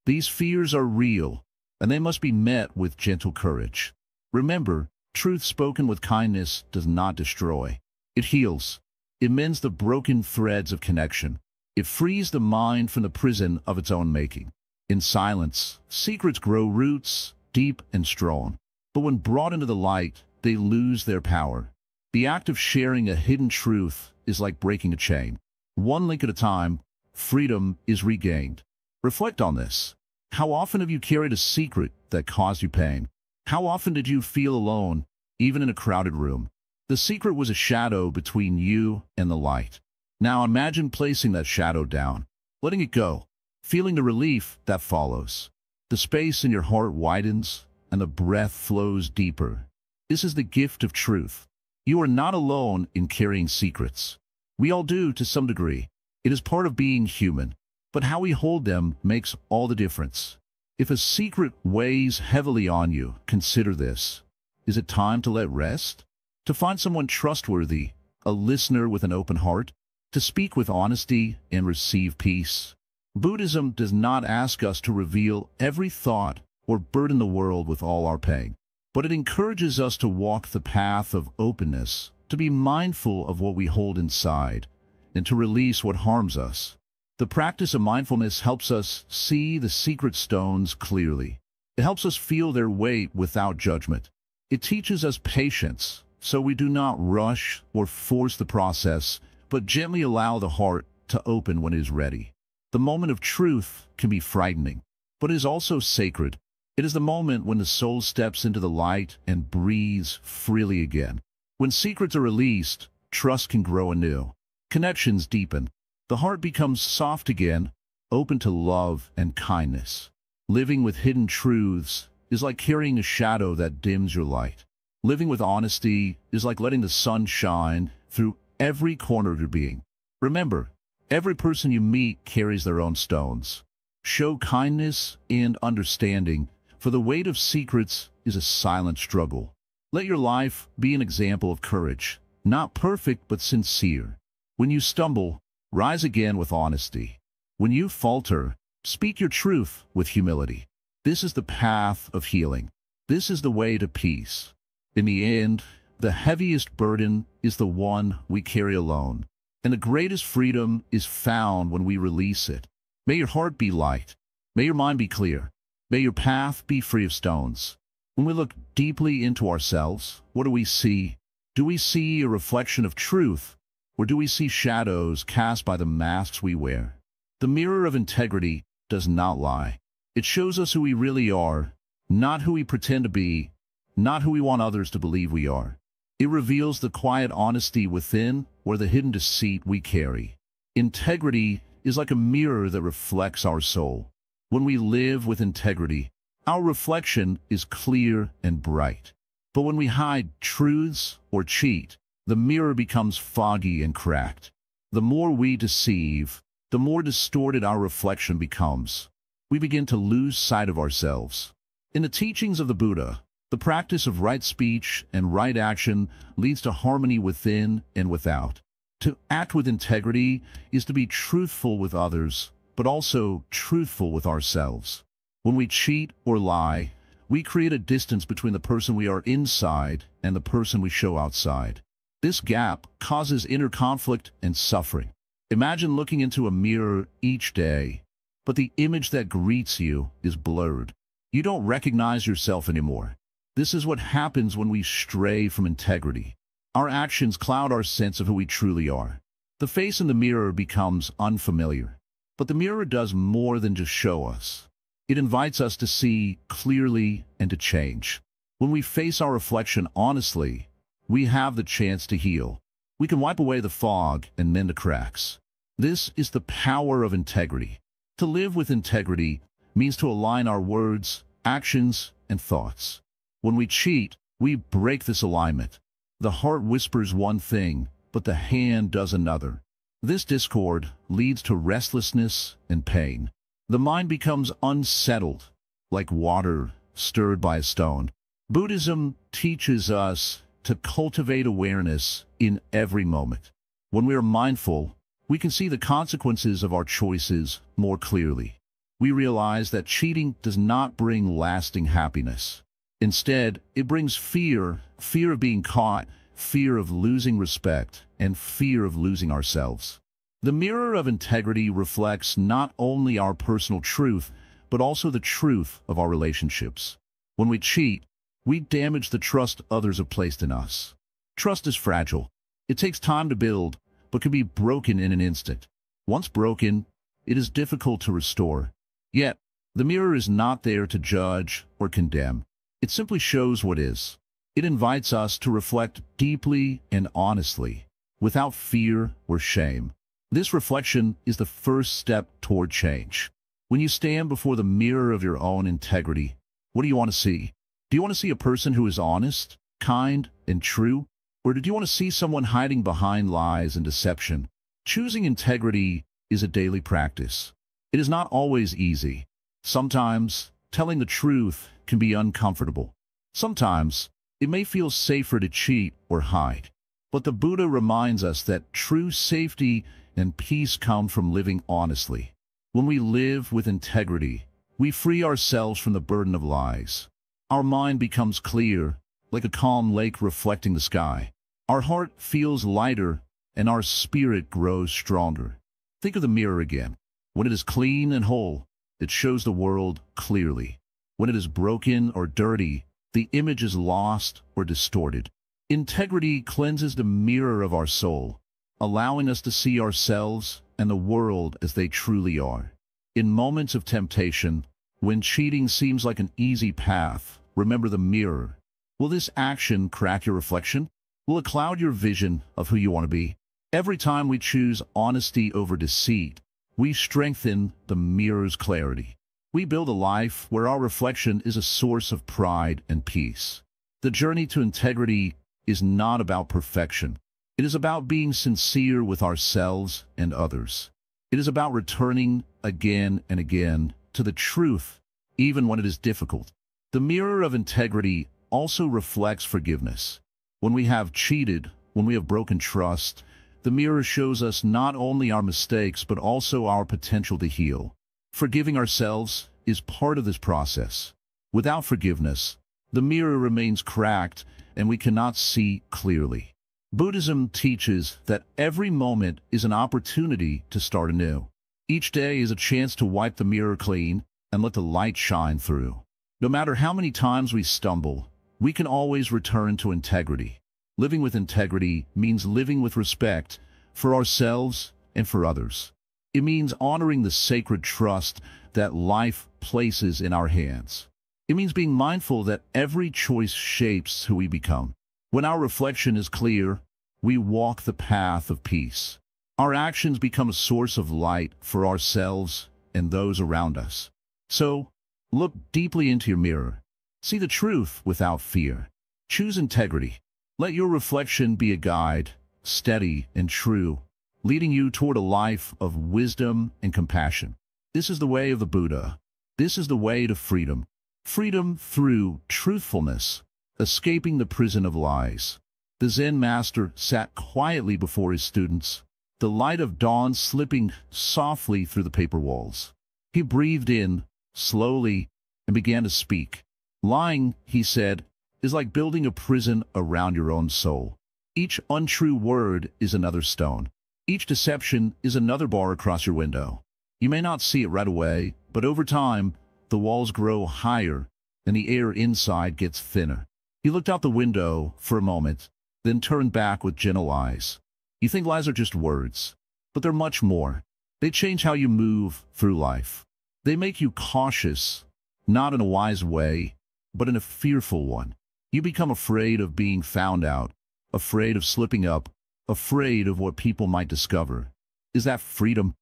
These fears are real, and they must be met with gentle courage. Remember, truth spoken with kindness does not destroy. It heals. It mends the broken threads of connection. It frees the mind from the prison of its own making. In silence, secrets grow roots, deep and strong. But when brought into the light, they lose their power. The act of sharing a hidden truth is like breaking a chain. One link at a time, freedom is regained. Reflect on this. How often have you carried a secret that caused you pain? How often did you feel alone, even in a crowded room? The secret was a shadow between you and the light. Now imagine placing that shadow down, letting it go, feeling the relief that follows. The space in your heart widens, and the breath flows deeper. This is the gift of truth. You are not alone in carrying secrets. We all do to some degree. It is part of being human. But how we hold them makes all the difference. If a secret weighs heavily on you, consider this. Is it time to let rest? To find someone trustworthy, a listener with an open heart? To speak with honesty and receive peace? Buddhism does not ask us to reveal every thought or burden the world with all our pain, but it encourages us to walk the path of openness, to be mindful of what we hold inside, and to release what harms us. The practice of mindfulness helps us see the secret stones clearly. It helps us feel their weight without judgment. It teaches us patience, so we do not rush or force the process, but gently allow the heart to open when it is ready. The moment of truth can be frightening, but it is also sacred. It is the moment when the soul steps into the light and breathes freely again. When secrets are released, trust can grow anew. Connections deepen. The heart becomes soft again, open to love and kindness. Living with hidden truths is like carrying a shadow that dims your light. Living with honesty is like letting the sun shine through every corner of your being. Remember, every person you meet carries their own stones. Show kindness and understanding, for the weight of secrets is a silent struggle. Let your life be an example of courage, not perfect but sincere. When you stumble, rise again with honesty. When you falter, speak your truth with humility. This is the path of healing. This is the way to peace. In the end, the heaviest burden is the one we carry alone, and the greatest freedom is found when we release it. May your heart be light. May your mind be clear. May your path be free of stones. When we look deeply into ourselves, what do we see? Do we see a reflection of truth? Or do we see shadows cast by the masks we wear? The mirror of integrity does not lie. It shows us who we really are, not who we pretend to be, not who we want others to believe we are. It reveals the quiet honesty within or the hidden deceit we carry. Integrity is like a mirror that reflects our soul. When we live with integrity, our reflection is clear and bright. But when we hide truths or cheat, the mirror becomes foggy and cracked. The more we deceive, the more distorted our reflection becomes. We begin to lose sight of ourselves. In the teachings of the Buddha, the practice of right speech and right action leads to harmony within and without. To act with integrity is to be truthful with others, but also truthful with ourselves. When we cheat or lie, we create a distance between the person we are inside and the person we show outside. This gap causes inner conflict and suffering. Imagine looking into a mirror each day, but the image that greets you is blurred. You don't recognize yourself anymore. This is what happens when we stray from integrity. Our actions cloud our sense of who we truly are. The face in the mirror becomes unfamiliar. But the mirror does more than just show us. It invites us to see clearly and to change. When we face our reflection honestly, we have the chance to heal. We can wipe away the fog and mend the cracks. This is the power of integrity. To live with integrity means to align our words, actions, and thoughts. When we cheat, we break this alignment. The heart whispers one thing, but the hand does another. This discord leads to restlessness and pain. The mind becomes unsettled, like water stirred by a stone. Buddhism teaches us to cultivate awareness in every moment. When we are mindful, we can see the consequences of our choices more clearly. We realize that cheating does not bring lasting happiness. Instead, it brings fear of being caught, fear of losing respect, and fear of losing ourselves. The mirror of integrity reflects not only our personal truth, but also the truth of our relationships. When we cheat, we damage the trust others have placed in us. Trust is fragile. It takes time to build, but can be broken in an instant. Once broken, it is difficult to restore. Yet, the mirror is not there to judge or condemn. It simply shows what is. It invites us to reflect deeply and honestly, without fear or shame. This reflection is the first step toward change. When you stand before the mirror of your own integrity, what do you want to see? Do you want to see a person who is honest, kind, and true? Or do you want to see someone hiding behind lies and deception? Choosing integrity is a daily practice. It is not always easy. Sometimes, telling the truth can be uncomfortable. Sometimes, it may feel safer to cheat or hide. But the Buddha reminds us that true safety and peace come from living honestly. When we live with integrity, we free ourselves from the burden of lies. Our mind becomes clear, like a calm lake reflecting the sky. Our heart feels lighter, and our spirit grows stronger. Think of the mirror again. When it is clean and whole, it shows the world clearly. When it is broken or dirty, the image is lost or distorted. Integrity cleanses the mirror of our soul, allowing us to see ourselves and the world as they truly are. In moments of temptation, when cheating seems like an easy path, remember the mirror. Will this action crack your reflection? Will it cloud your vision of who you want to be? Every time we choose honesty over deceit, we strengthen the mirror's clarity. We build a life where our reflection is a source of pride and peace. The journey to integrity is not about perfection. It is about being sincere with ourselves and others. It is about returning again and again to the truth, even when it is difficult. The mirror of integrity also reflects forgiveness. When we have cheated, when we have broken trust, the mirror shows us not only our mistakes but also our potential to heal. Forgiving ourselves is part of this process. Without forgiveness, the mirror remains cracked and we cannot see clearly. Buddhism teaches that every moment is an opportunity to start anew. Each day is a chance to wipe the mirror clean and let the light shine through. No matter how many times we stumble, we can always return to integrity. Living with integrity means living with respect for ourselves and for others. It means honoring the sacred trust that life places in our hands. It means being mindful that every choice shapes who we become. When our reflection is clear, we walk the path of peace. Our actions become a source of light for ourselves and those around us. So, look deeply into your mirror. See the truth without fear. Choose integrity. Let your reflection be a guide, steady and true, leading you toward a life of wisdom and compassion. This is the way of the Buddha. This is the way to freedom. Freedom through truthfulness, escaping the prison of lies. The Zen Master sat quietly before his students, the light of dawn slipping softly through the paper walls. He breathed in, slowly, and began to speak. Lying, he said, is like building a prison around your own soul. Each untrue word is another stone. Each deception is another bar across your window. You may not see it right away, but over time, the walls grow higher, and the air inside gets thinner. He looked out the window for a moment, then turned back with gentle eyes. You think lies are just words, but they're much more. They change how you move through life. They make you cautious, not in a wise way, but in a fearful one. You become afraid of being found out, afraid of slipping up, afraid of what people might discover. Is that freedom?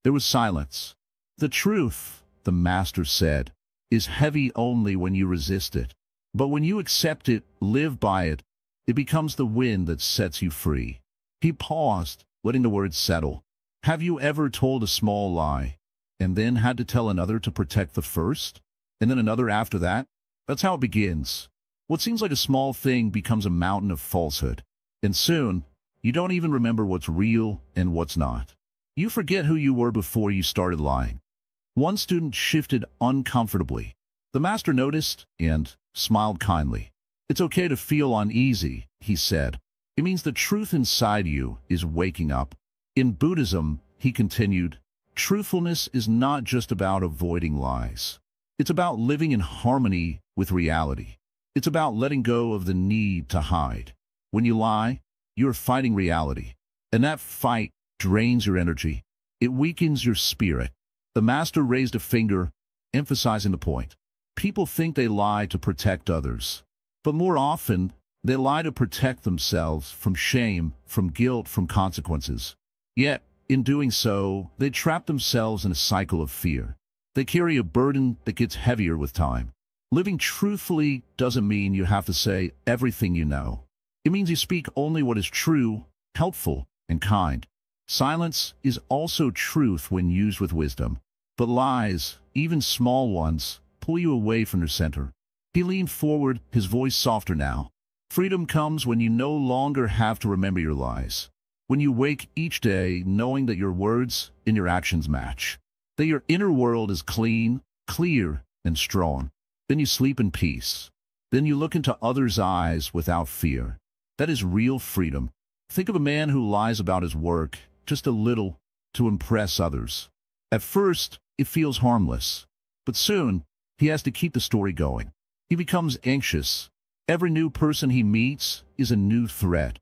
There was silence. The truth, the Master said, is heavy only when you resist it. But when you accept it, live by it, it becomes the wind that sets you free. He paused, letting the words settle. Have you ever told a small lie, and then had to tell another to protect the first, and then another after that? That's how it begins. What seems like a small thing becomes a mountain of falsehood. And soon, you don't even remember what's real and what's not. You forget who you were before you started lying. One student shifted uncomfortably. The Master noticed and smiled kindly. It's okay to feel uneasy, he said. It means the truth inside you is waking up. In Buddhism, he continued, truthfulness is not just about avoiding lies. It's about living in harmony with reality. It's about letting go of the need to hide. When you lie, you're fighting reality. And that fight drains your energy. It weakens your spirit. The Master raised a finger, emphasizing the point. People think they lie to protect others. But more often, they lie to protect themselves from shame, from guilt, from consequences. Yet, in doing so, they trap themselves in a cycle of fear. They carry a burden that gets heavier with time. Living truthfully doesn't mean you have to say everything you know. It means you speak only what is true, helpful, and kind. Silence is also truth when used with wisdom. But lies, even small ones, pull you away from your center. He leaned forward, his voice softer now. Freedom comes when you no longer have to remember your lies. When you wake each day knowing that your words and your actions match. That your inner world is clean, clear, and strong. Then you sleep in peace. Then you look into others' eyes without fear. That is real freedom. Think of a man who lies about his work, just a little, to impress others. At first, it feels harmless. But soon, he has to keep the story going. He becomes anxious. Every new person he meets is a new threat.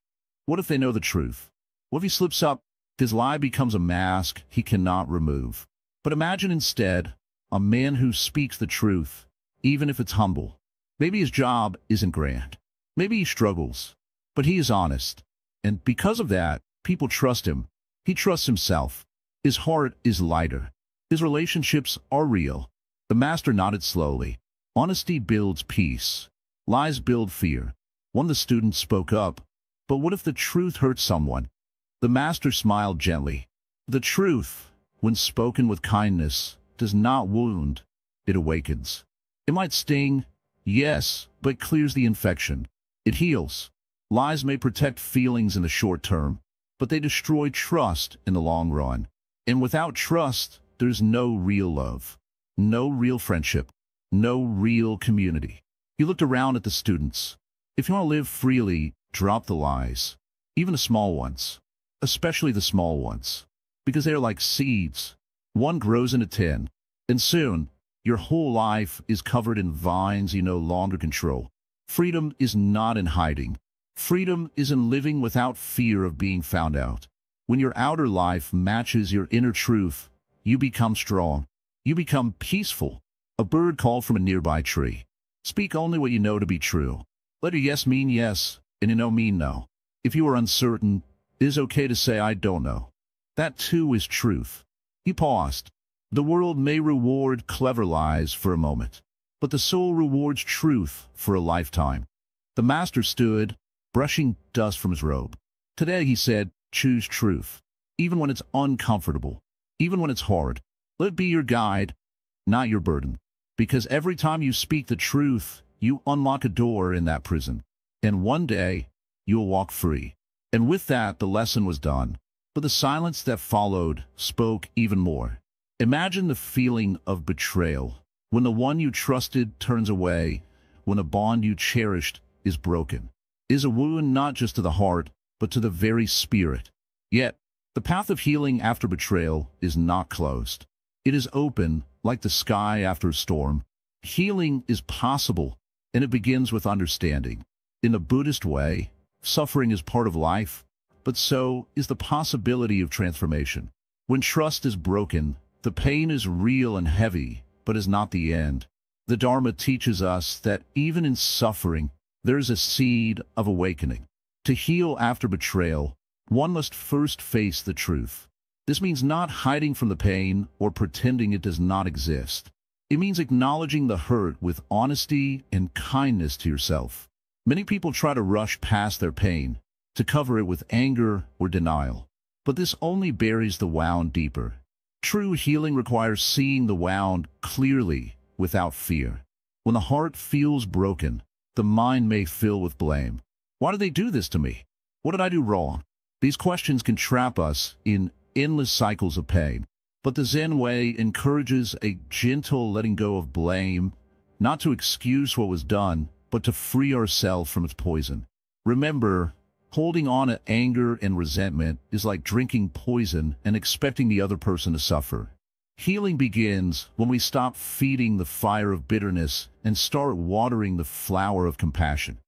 What if they know the truth? What if he slips up? His lie becomes a mask he cannot remove. But imagine instead, a man who speaks the truth, even if it's humble. Maybe his job isn't grand. Maybe he struggles. But he is honest. And because of that, people trust him. He trusts himself. His heart is lighter. His relationships are real. The Master nodded slowly. Honesty builds peace. Lies build fear. One of the students spoke up. But what if the truth hurts someone? The Master smiled gently. The truth, when spoken with kindness, does not wound. It awakens. It might sting, yes, but clears the infection. It heals. Lies may protect feelings in the short term, but they destroy trust in the long run. And without trust, there's no real love, no real friendship, no real community. He looked around at the students. If you want to live freely, drop the lies, even the small ones, especially the small ones, because they are like seeds. One grows into 10, and soon, your whole life is covered in vines you no longer control. Freedom is not in hiding. Freedom is in living without fear of being found out. When your outer life matches your inner truth, you become strong. You become peaceful. A bird called from a nearby tree. Speak only what you know to be true. Let your yes mean yes, and mean no. If you are uncertain, it is okay to say I don't know. That too is truth. He paused. The world may reward clever lies for a moment, but the soul rewards truth for a lifetime. The master stood, brushing dust from his robe. Today, he said, choose truth, even when it's uncomfortable, even when it's hard. Let it be your guide, not your burden. Because every time you speak the truth, you unlock a door in that prison. And one day, you'll walk free. And with that, the lesson was done. But the silence that followed spoke even more. Imagine the feeling of betrayal, when the one you trusted turns away, when a bond you cherished is broken. It is a wound not just to the heart, but to the very spirit. Yet, the path of healing after betrayal is not closed. It is open, like the sky after a storm. Healing is possible, and it begins with understanding. In the Buddhist way, suffering is part of life, but so is the possibility of transformation. When trust is broken, the pain is real and heavy, but is not the end. The Dharma teaches us that even in suffering, there is a seed of awakening. To heal after betrayal, one must first face the truth. This means not hiding from the pain or pretending it does not exist. It means acknowledging the hurt with honesty and kindness to yourself. Many people try to rush past their pain, to cover it with anger or denial. But this only buries the wound deeper. True healing requires seeing the wound clearly, without fear. When the heart feels broken, the mind may fill with blame. Why did they do this to me? What did I do wrong? These questions can trap us in endless cycles of pain. But the Zen way encourages a gentle letting go of blame, not to excuse what was done, but to free ourselves from its poison. Remember, holding on to anger and resentment is like drinking poison and expecting the other person to suffer. Healing begins when we stop feeding the fire of bitterness and start watering the flower of compassion,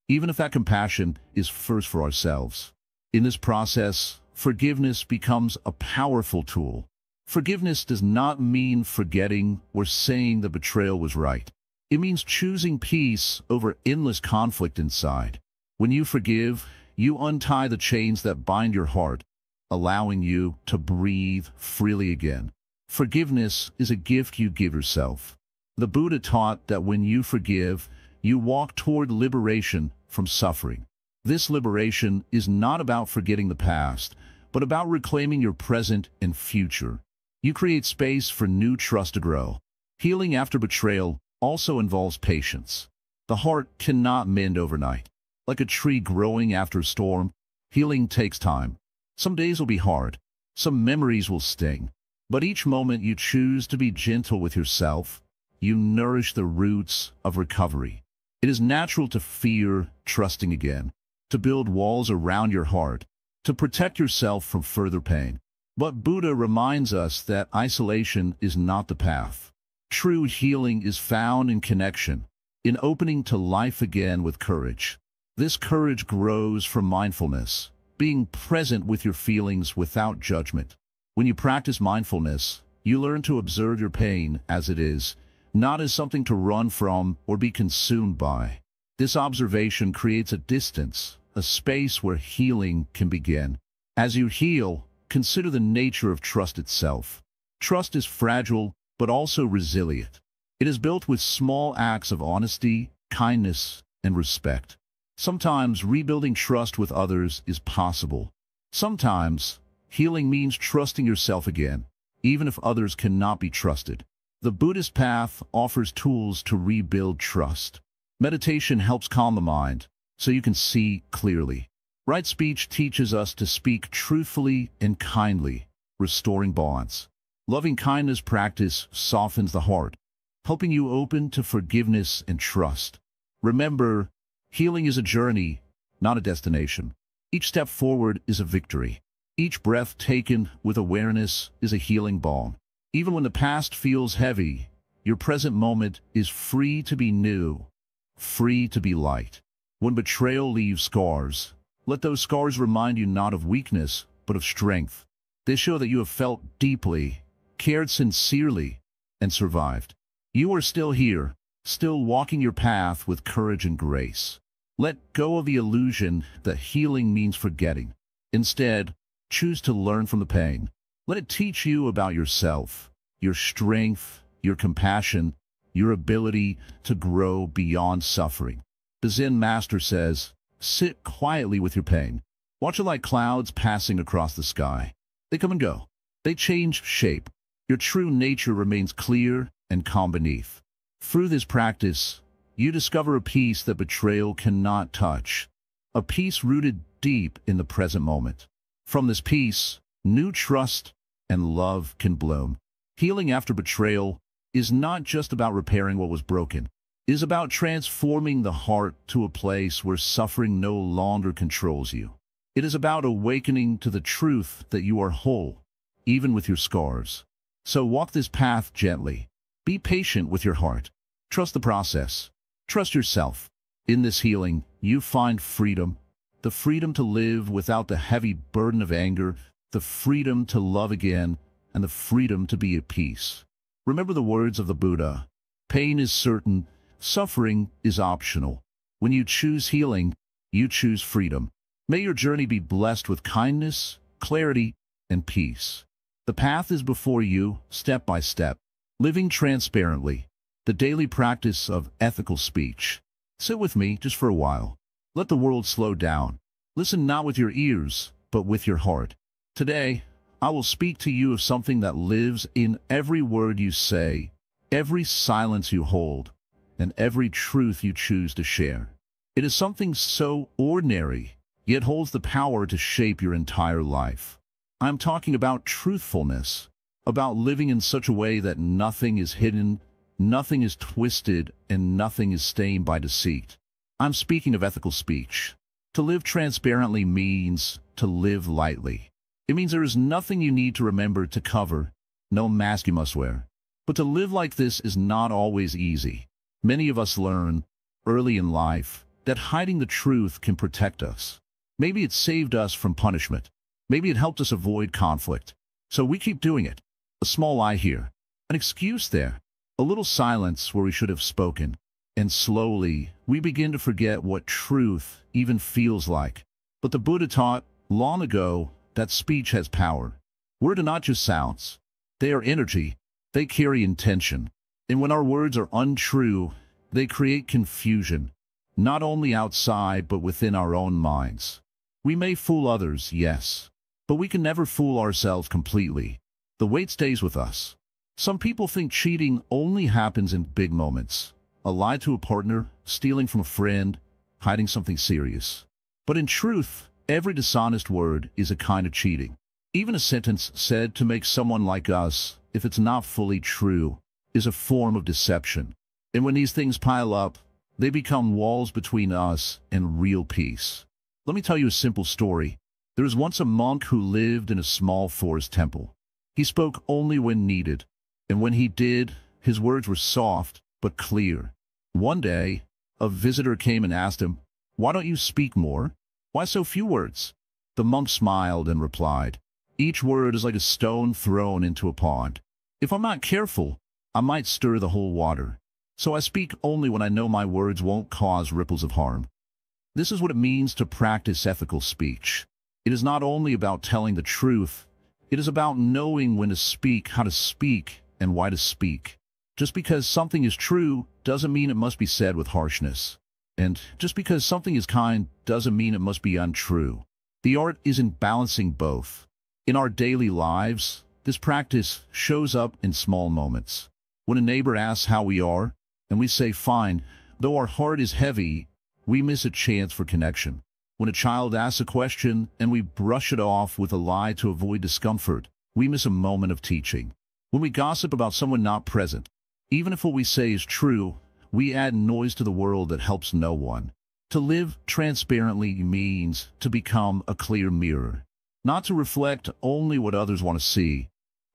even if that compassion is first for ourselves. In this process, forgiveness becomes a powerful tool. Forgiveness does not mean forgetting or saying the betrayal was right. It means choosing peace over endless conflict inside. When you forgive, you untie the chains that bind your heart, allowing you to breathe freely again. Forgiveness is a gift you give yourself. The Buddha taught that when you forgive, you walk toward liberation from suffering. This liberation is not about forgetting the past, but about reclaiming your present and future. You create space for new trust to grow. Healing after betrayal also involves patience. The heart cannot mend overnight. Like a tree growing after a storm, healing takes time. Some days will be hard. Some memories will sting. But each moment you choose to be gentle with yourself, you nourish the roots of recovery. It is natural to fear trusting again, to build walls around your heart, to protect yourself from further pain. But Buddha reminds us that isolation is not the path. True healing is found in connection, in opening to life again with courage. This courage grows from mindfulness, being present with your feelings without judgment. When you practice mindfulness, you learn to observe your pain as it is, not as something to run from or be consumed by. This observation creates a distance, a space where healing can begin. As you heal, consider the nature of trust itself. Trust is fragile, but also resilient. It is built with small acts of honesty, kindness, and respect. Sometimes rebuilding trust with others is possible. Sometimes healing means trusting yourself again, even if others cannot be trusted. The Buddhist path offers tools to rebuild trust. Meditation helps calm the mind, so you can see clearly. Right speech teaches us to speak truthfully and kindly, restoring bonds. Loving kindness practice softens the heart, helping you open to forgiveness and trust. Remember, healing is a journey, not a destination. Each step forward is a victory. Each breath taken with awareness is a healing balm. Even when the past feels heavy, your present moment is free to be new, free to be light. When betrayal leaves scars, let those scars remind you not of weakness, but of strength. They show that you have felt deeply, cared sincerely, and survived. You are still here, still walking your path with courage and grace. Let go of the illusion that healing means forgetting. Instead, choose to learn from the pain. Let it teach you about yourself, your strength, your compassion, your ability to grow beyond suffering. The Zen Master says, sit quietly with your pain. Watch it like clouds passing across the sky. They come and go. They change shape. Your true nature remains clear and calm beneath. Through this practice, you discover a peace that betrayal cannot touch, a peace rooted deep in the present moment. From this peace, new trust and love can bloom. Healing after betrayal is not just about repairing what was broken. It is about transforming the heart to a place where suffering no longer controls you. It is about awakening to the truth that you are whole, even with your scars. So walk this path gently. Be patient with your heart. Trust the process. Trust yourself. In this healing, you find freedom. The freedom to live without the heavy burden of anger, the freedom to love again, and the freedom to be at peace. Remember the words of the Buddha. Pain is certain, suffering is optional. When you choose healing, you choose freedom. May your journey be blessed with kindness, clarity, and peace. The path is before you, step by step. Living transparently, the daily practice of ethical speech. Sit with me just for a while. Let the world slow down. Listen not with your ears, but with your heart. Today, I will speak to you of something that lives in every word you say, every silence you hold, and every truth you choose to share. It is something so ordinary, yet holds the power to shape your entire life. I'm talking about truthfulness, about living in such a way that nothing is hidden, nothing is twisted, and nothing is stained by deceit. I'm speaking of ethical speech. To live transparently means to live lightly. It means there is nothing you need to remember to cover, no mask you must wear. But to live like this is not always easy. Many of us learn, early in life, that hiding the truth can protect us. Maybe it saved us from punishment. Maybe it helped us avoid conflict. So we keep doing it. A small lie here, an excuse there, a little silence where we should have spoken. And slowly, we begin to forget what truth even feels like. But the Buddha taught, long ago, that speech has power. Words are not just sounds. They are energy. They carry intention. And when our words are untrue, they create confusion, not only outside but within our own minds. We may fool others, yes, but we can never fool ourselves completely. The weight stays with us. Some people think cheating only happens in big moments. A lie to a partner, stealing from a friend, hiding something serious. But in truth, every dishonest word is a kind of cheating. Even a sentence said to make someone like us, if it's not fully true, is a form of deception. And when these things pile up, they become walls between us and real peace. Let me tell you a simple story. There was once a monk who lived in a small forest temple. He spoke only when needed, and when he did, his words were soft but clear. One day, a visitor came and asked him, "Why don't you speak more? Why so few words?" The monk smiled and replied, "Each word is like a stone thrown into a pond. If I'm not careful, I might stir the whole water. So I speak only when I know my words won't cause ripples of harm." This is what it means to practice ethical speech. It is not only about telling the truth, it is about knowing when to speak, how to speak, and why to speak. Just because something is true doesn't mean it must be said with harshness. And just because something is kind doesn't mean it must be untrue. The art is in balancing both. In our daily lives, this practice shows up in small moments. When a neighbor asks how we are, and we say fine, though our heart is heavy, we miss a chance for connection. When a child asks a question and we brush it off with a lie to avoid discomfort, we miss a moment of teaching. When we gossip about someone not present, even if what we say is true, we add noise to the world that helps no one. To live transparently means to become a clear mirror, not to reflect only what others want to see,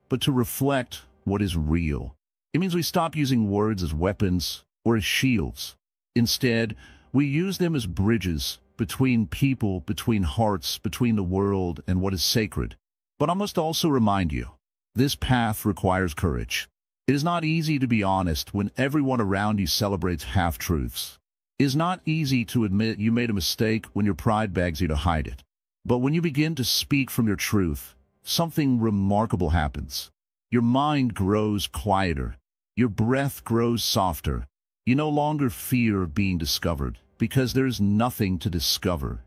but to reflect what is real. It means we stop using words as weapons or as shields. Instead, we use them as bridges between people, between hearts, between the world and what is sacred. But I must also remind you, this path requires courage. It is not easy to be honest when everyone around you celebrates half-truths. It is not easy to admit you made a mistake when your pride begs you to hide it. But when you begin to speak from your truth, something remarkable happens. Your mind grows quieter. Your breath grows softer. You no longer fear being discovered, because there is nothing to discover.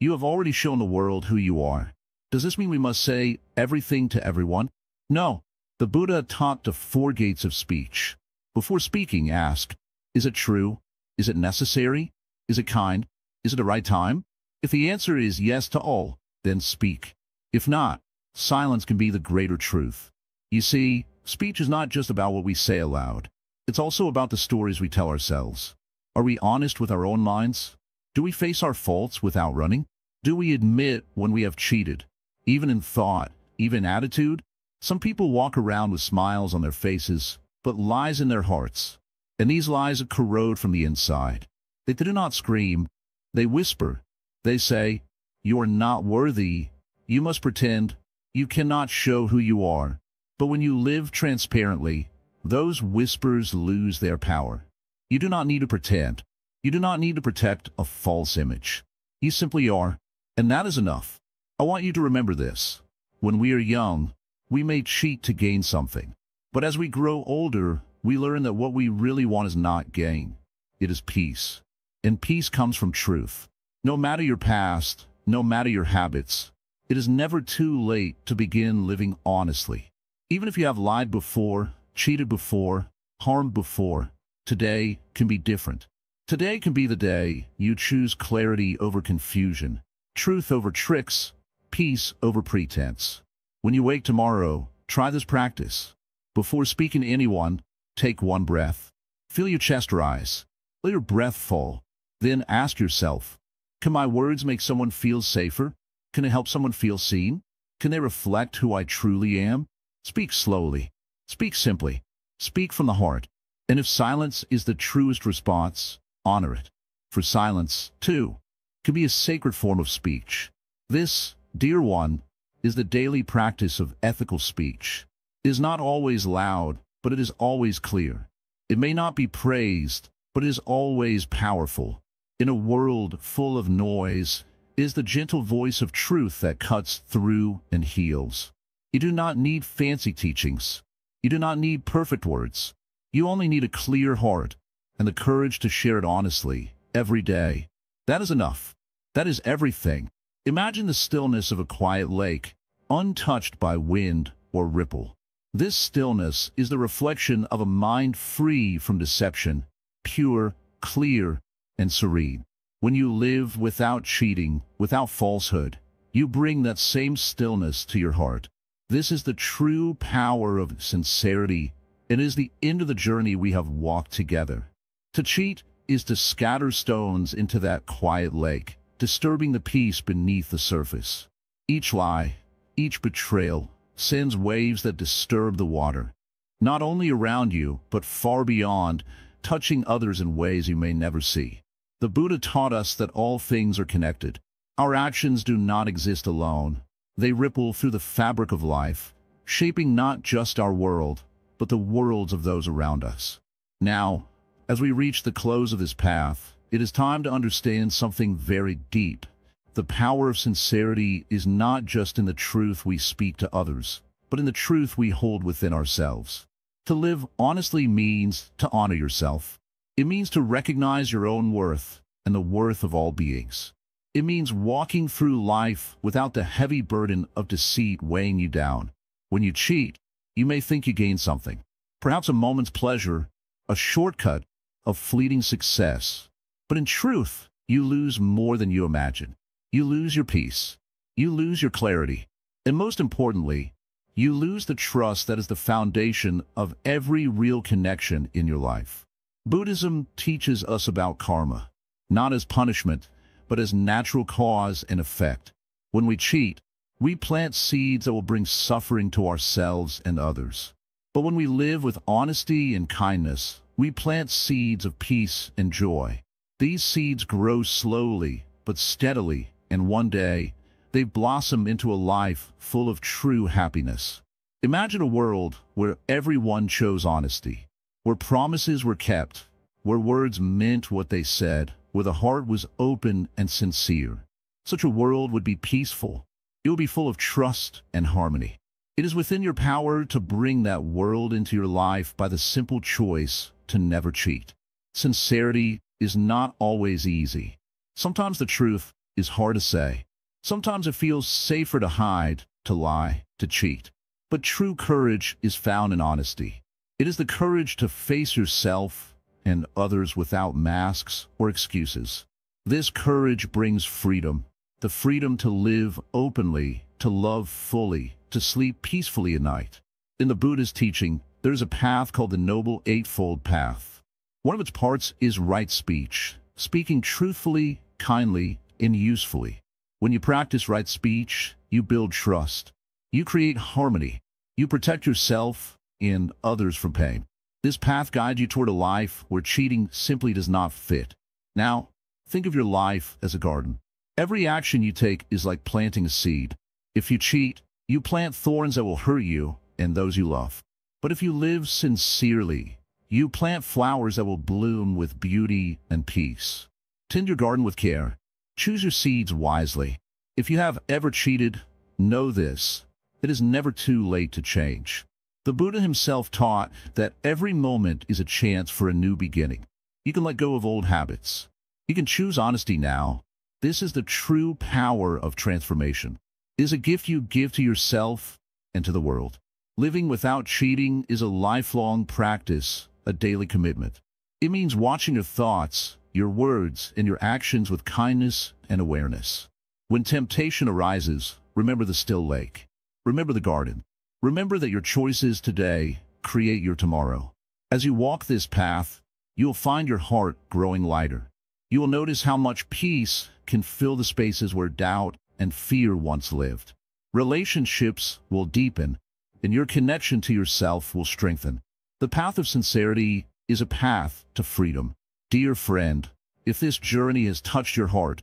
You have already shown the world who you are. Does this mean we must say everything to everyone? No. The Buddha taught the four gates of speech. Before speaking, ask, is it true? Is it necessary? Is it kind? Is it the right time? If the answer is yes to all, then speak. If not, silence can be the greater truth. You see, speech is not just about what we say aloud. It's also about the stories we tell ourselves. Are we honest with our own minds? Do we face our faults without running? Do we admit when we have cheated? Even in thought, even in attitude? Some people walk around with smiles on their faces, but lies in their hearts. And these lies corrode from the inside. They do not scream. They whisper. They say, you are not worthy. You must pretend. You cannot show who you are. But when you live transparently, those whispers lose their power. You do not need to pretend. You do not need to protect a false image. You simply are, and that is enough. I want you to remember this. When we are young, we may cheat to gain something. But as we grow older, we learn that what we really want is not gain. It is peace. And peace comes from truth. No matter your past, no matter your habits, it is never too late to begin living honestly. Even if you have lied before, cheated before, harmed before, today can be different. Today can be the day you choose clarity over confusion, truth over tricks, peace over pretense. When you wake tomorrow, try this practice. Before speaking to anyone, take one breath. Feel your chest rise. Let your breath fall. Then ask yourself, can my words make someone feel safer? Can it help someone feel seen? Can they reflect who I truly am? Speak slowly. Speak simply. Speak from the heart. And if silence is the truest response, honor it. For silence, too, can be a sacred form of speech. This, dear one, is the daily practice of ethical speech. It is not always loud, but it is always clear. It may not be praised, but it is always powerful. In a world full of noise, it is the gentle voice of truth that cuts through and heals. You do not need fancy teachings. You do not need perfect words. You only need a clear heart and the courage to share it honestly, every day. That is enough. That is everything. Imagine the stillness of a quiet lake, untouched by wind or ripple. This stillness is the reflection of a mind free from deception, pure, clear, and serene. When you live without cheating, without falsehood, you bring that same stillness to your heart. This is the true power of sincerity. It is the end of the journey we have walked together. To cheat is to scatter stones into that quiet lake, disturbing the peace beneath the surface. Each lie, each betrayal, sends waves that disturb the water, not only around you, but far beyond, touching others in ways you may never see. The Buddha taught us that all things are connected. Our actions do not exist alone. They ripple through the fabric of life, shaping not just our world, but the worlds of those around us. Now, as we reach the close of this path, it is time to understand something very deep. The power of sincerity is not just in the truth we speak to others, but in the truth we hold within ourselves. To live honestly means to honor yourself. It means to recognize your own worth and the worth of all beings. It means walking through life without the heavy burden of deceit weighing you down. When you cheat, you may think you gain something. Perhaps a moment's pleasure, a shortcut, of fleeting success. But in truth, you lose more than you imagine. You lose your peace. You lose your clarity. And most importantly, you lose the trust that is the foundation of every real connection in your life. Buddhism teaches us about karma, not as punishment, but as natural cause and effect. When we cheat, we plant seeds that will bring suffering to ourselves and others. But when we live with honesty and kindness, we plant seeds of peace and joy. These seeds grow slowly but steadily, and one day, they blossom into a life full of true happiness. Imagine a world where everyone chose honesty, where promises were kept, where words meant what they said, where the heart was open and sincere. Such a world would be peaceful. It would be full of trust and harmony. It is within your power to bring that world into your life by the simple choice to never cheat. Sincerity is not always easy. Sometimes the truth is hard to say. Sometimes it feels safer to hide, to lie, to cheat. But true courage is found in honesty. It is the courage to face yourself and others without masks or excuses. This courage brings freedom, the freedom to live openly, to love fully, to sleep peacefully at night. In the Buddhist teaching, there is a path called the Noble Eightfold Path. One of its parts is right speech, speaking truthfully, kindly, and usefully. When you practice right speech, you build trust. You create harmony. You protect yourself and others from pain. This path guides you toward a life where cheating simply does not fit. Now, think of your life as a garden. Every action you take is like planting a seed. If you cheat, you plant thorns that will hurt you and those you love. But if you live sincerely, you plant flowers that will bloom with beauty and peace. Tend your garden with care. Choose your seeds wisely. If you have ever cheated, know this: it is never too late to change. The Buddha himself taught that every moment is a chance for a new beginning. You can let go of old habits. You can choose honesty now. This is the true power of transformation. It is a gift you give to yourself and to the world. Living without cheating is a lifelong practice, a daily commitment. It means watching your thoughts, your words, and your actions with kindness and awareness. When temptation arises, remember the still lake. Remember the garden. Remember that your choices today create your tomorrow. As you walk this path, you will find your heart growing lighter. You will notice how much peace can fill the spaces where doubt and fear once lived. Relationships will deepen, and your connection to yourself will strengthen. The path of sincerity is a path to freedom. Dear friend, if this journey has touched your heart,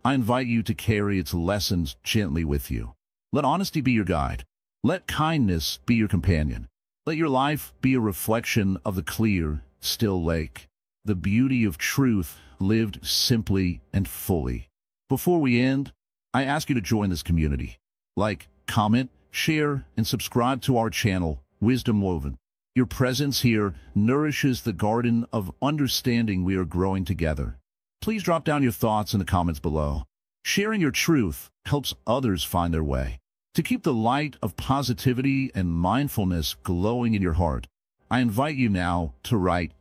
I invite you to carry its lessons gently with you. Let honesty be your guide. Let kindness be your companion. Let your life be a reflection of the clear, still lake, the beauty of truth lived simply and fully. Before we end, I ask you to join this community. Like, comment, share, and subscribe to our channel, Wisdom Woven. Your presence here nourishes the garden of understanding we are growing together. Please drop down your thoughts in the comments below. Sharing your truth helps others find their way. To keep the light of positivity and mindfulness glowing in your heart, I invite you now to write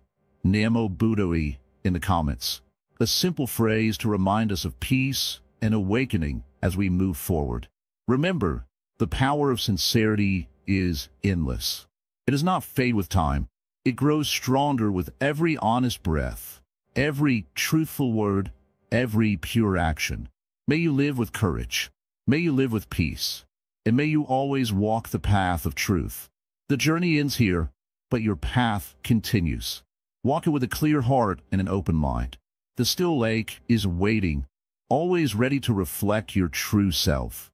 Namo Buddhoi in the comments, a simple phrase to remind us of peace and awakening as we move forward. Remember, the power of sincerity is endless. It does not fade with time. It grows stronger with every honest breath, every truthful word, every pure action. May you live with courage. May you live with peace. And may you always walk the path of truth. The journey ends here, but your path continues. Walk it with a clear heart and an open mind. The still lake is waiting, always ready to reflect your true self.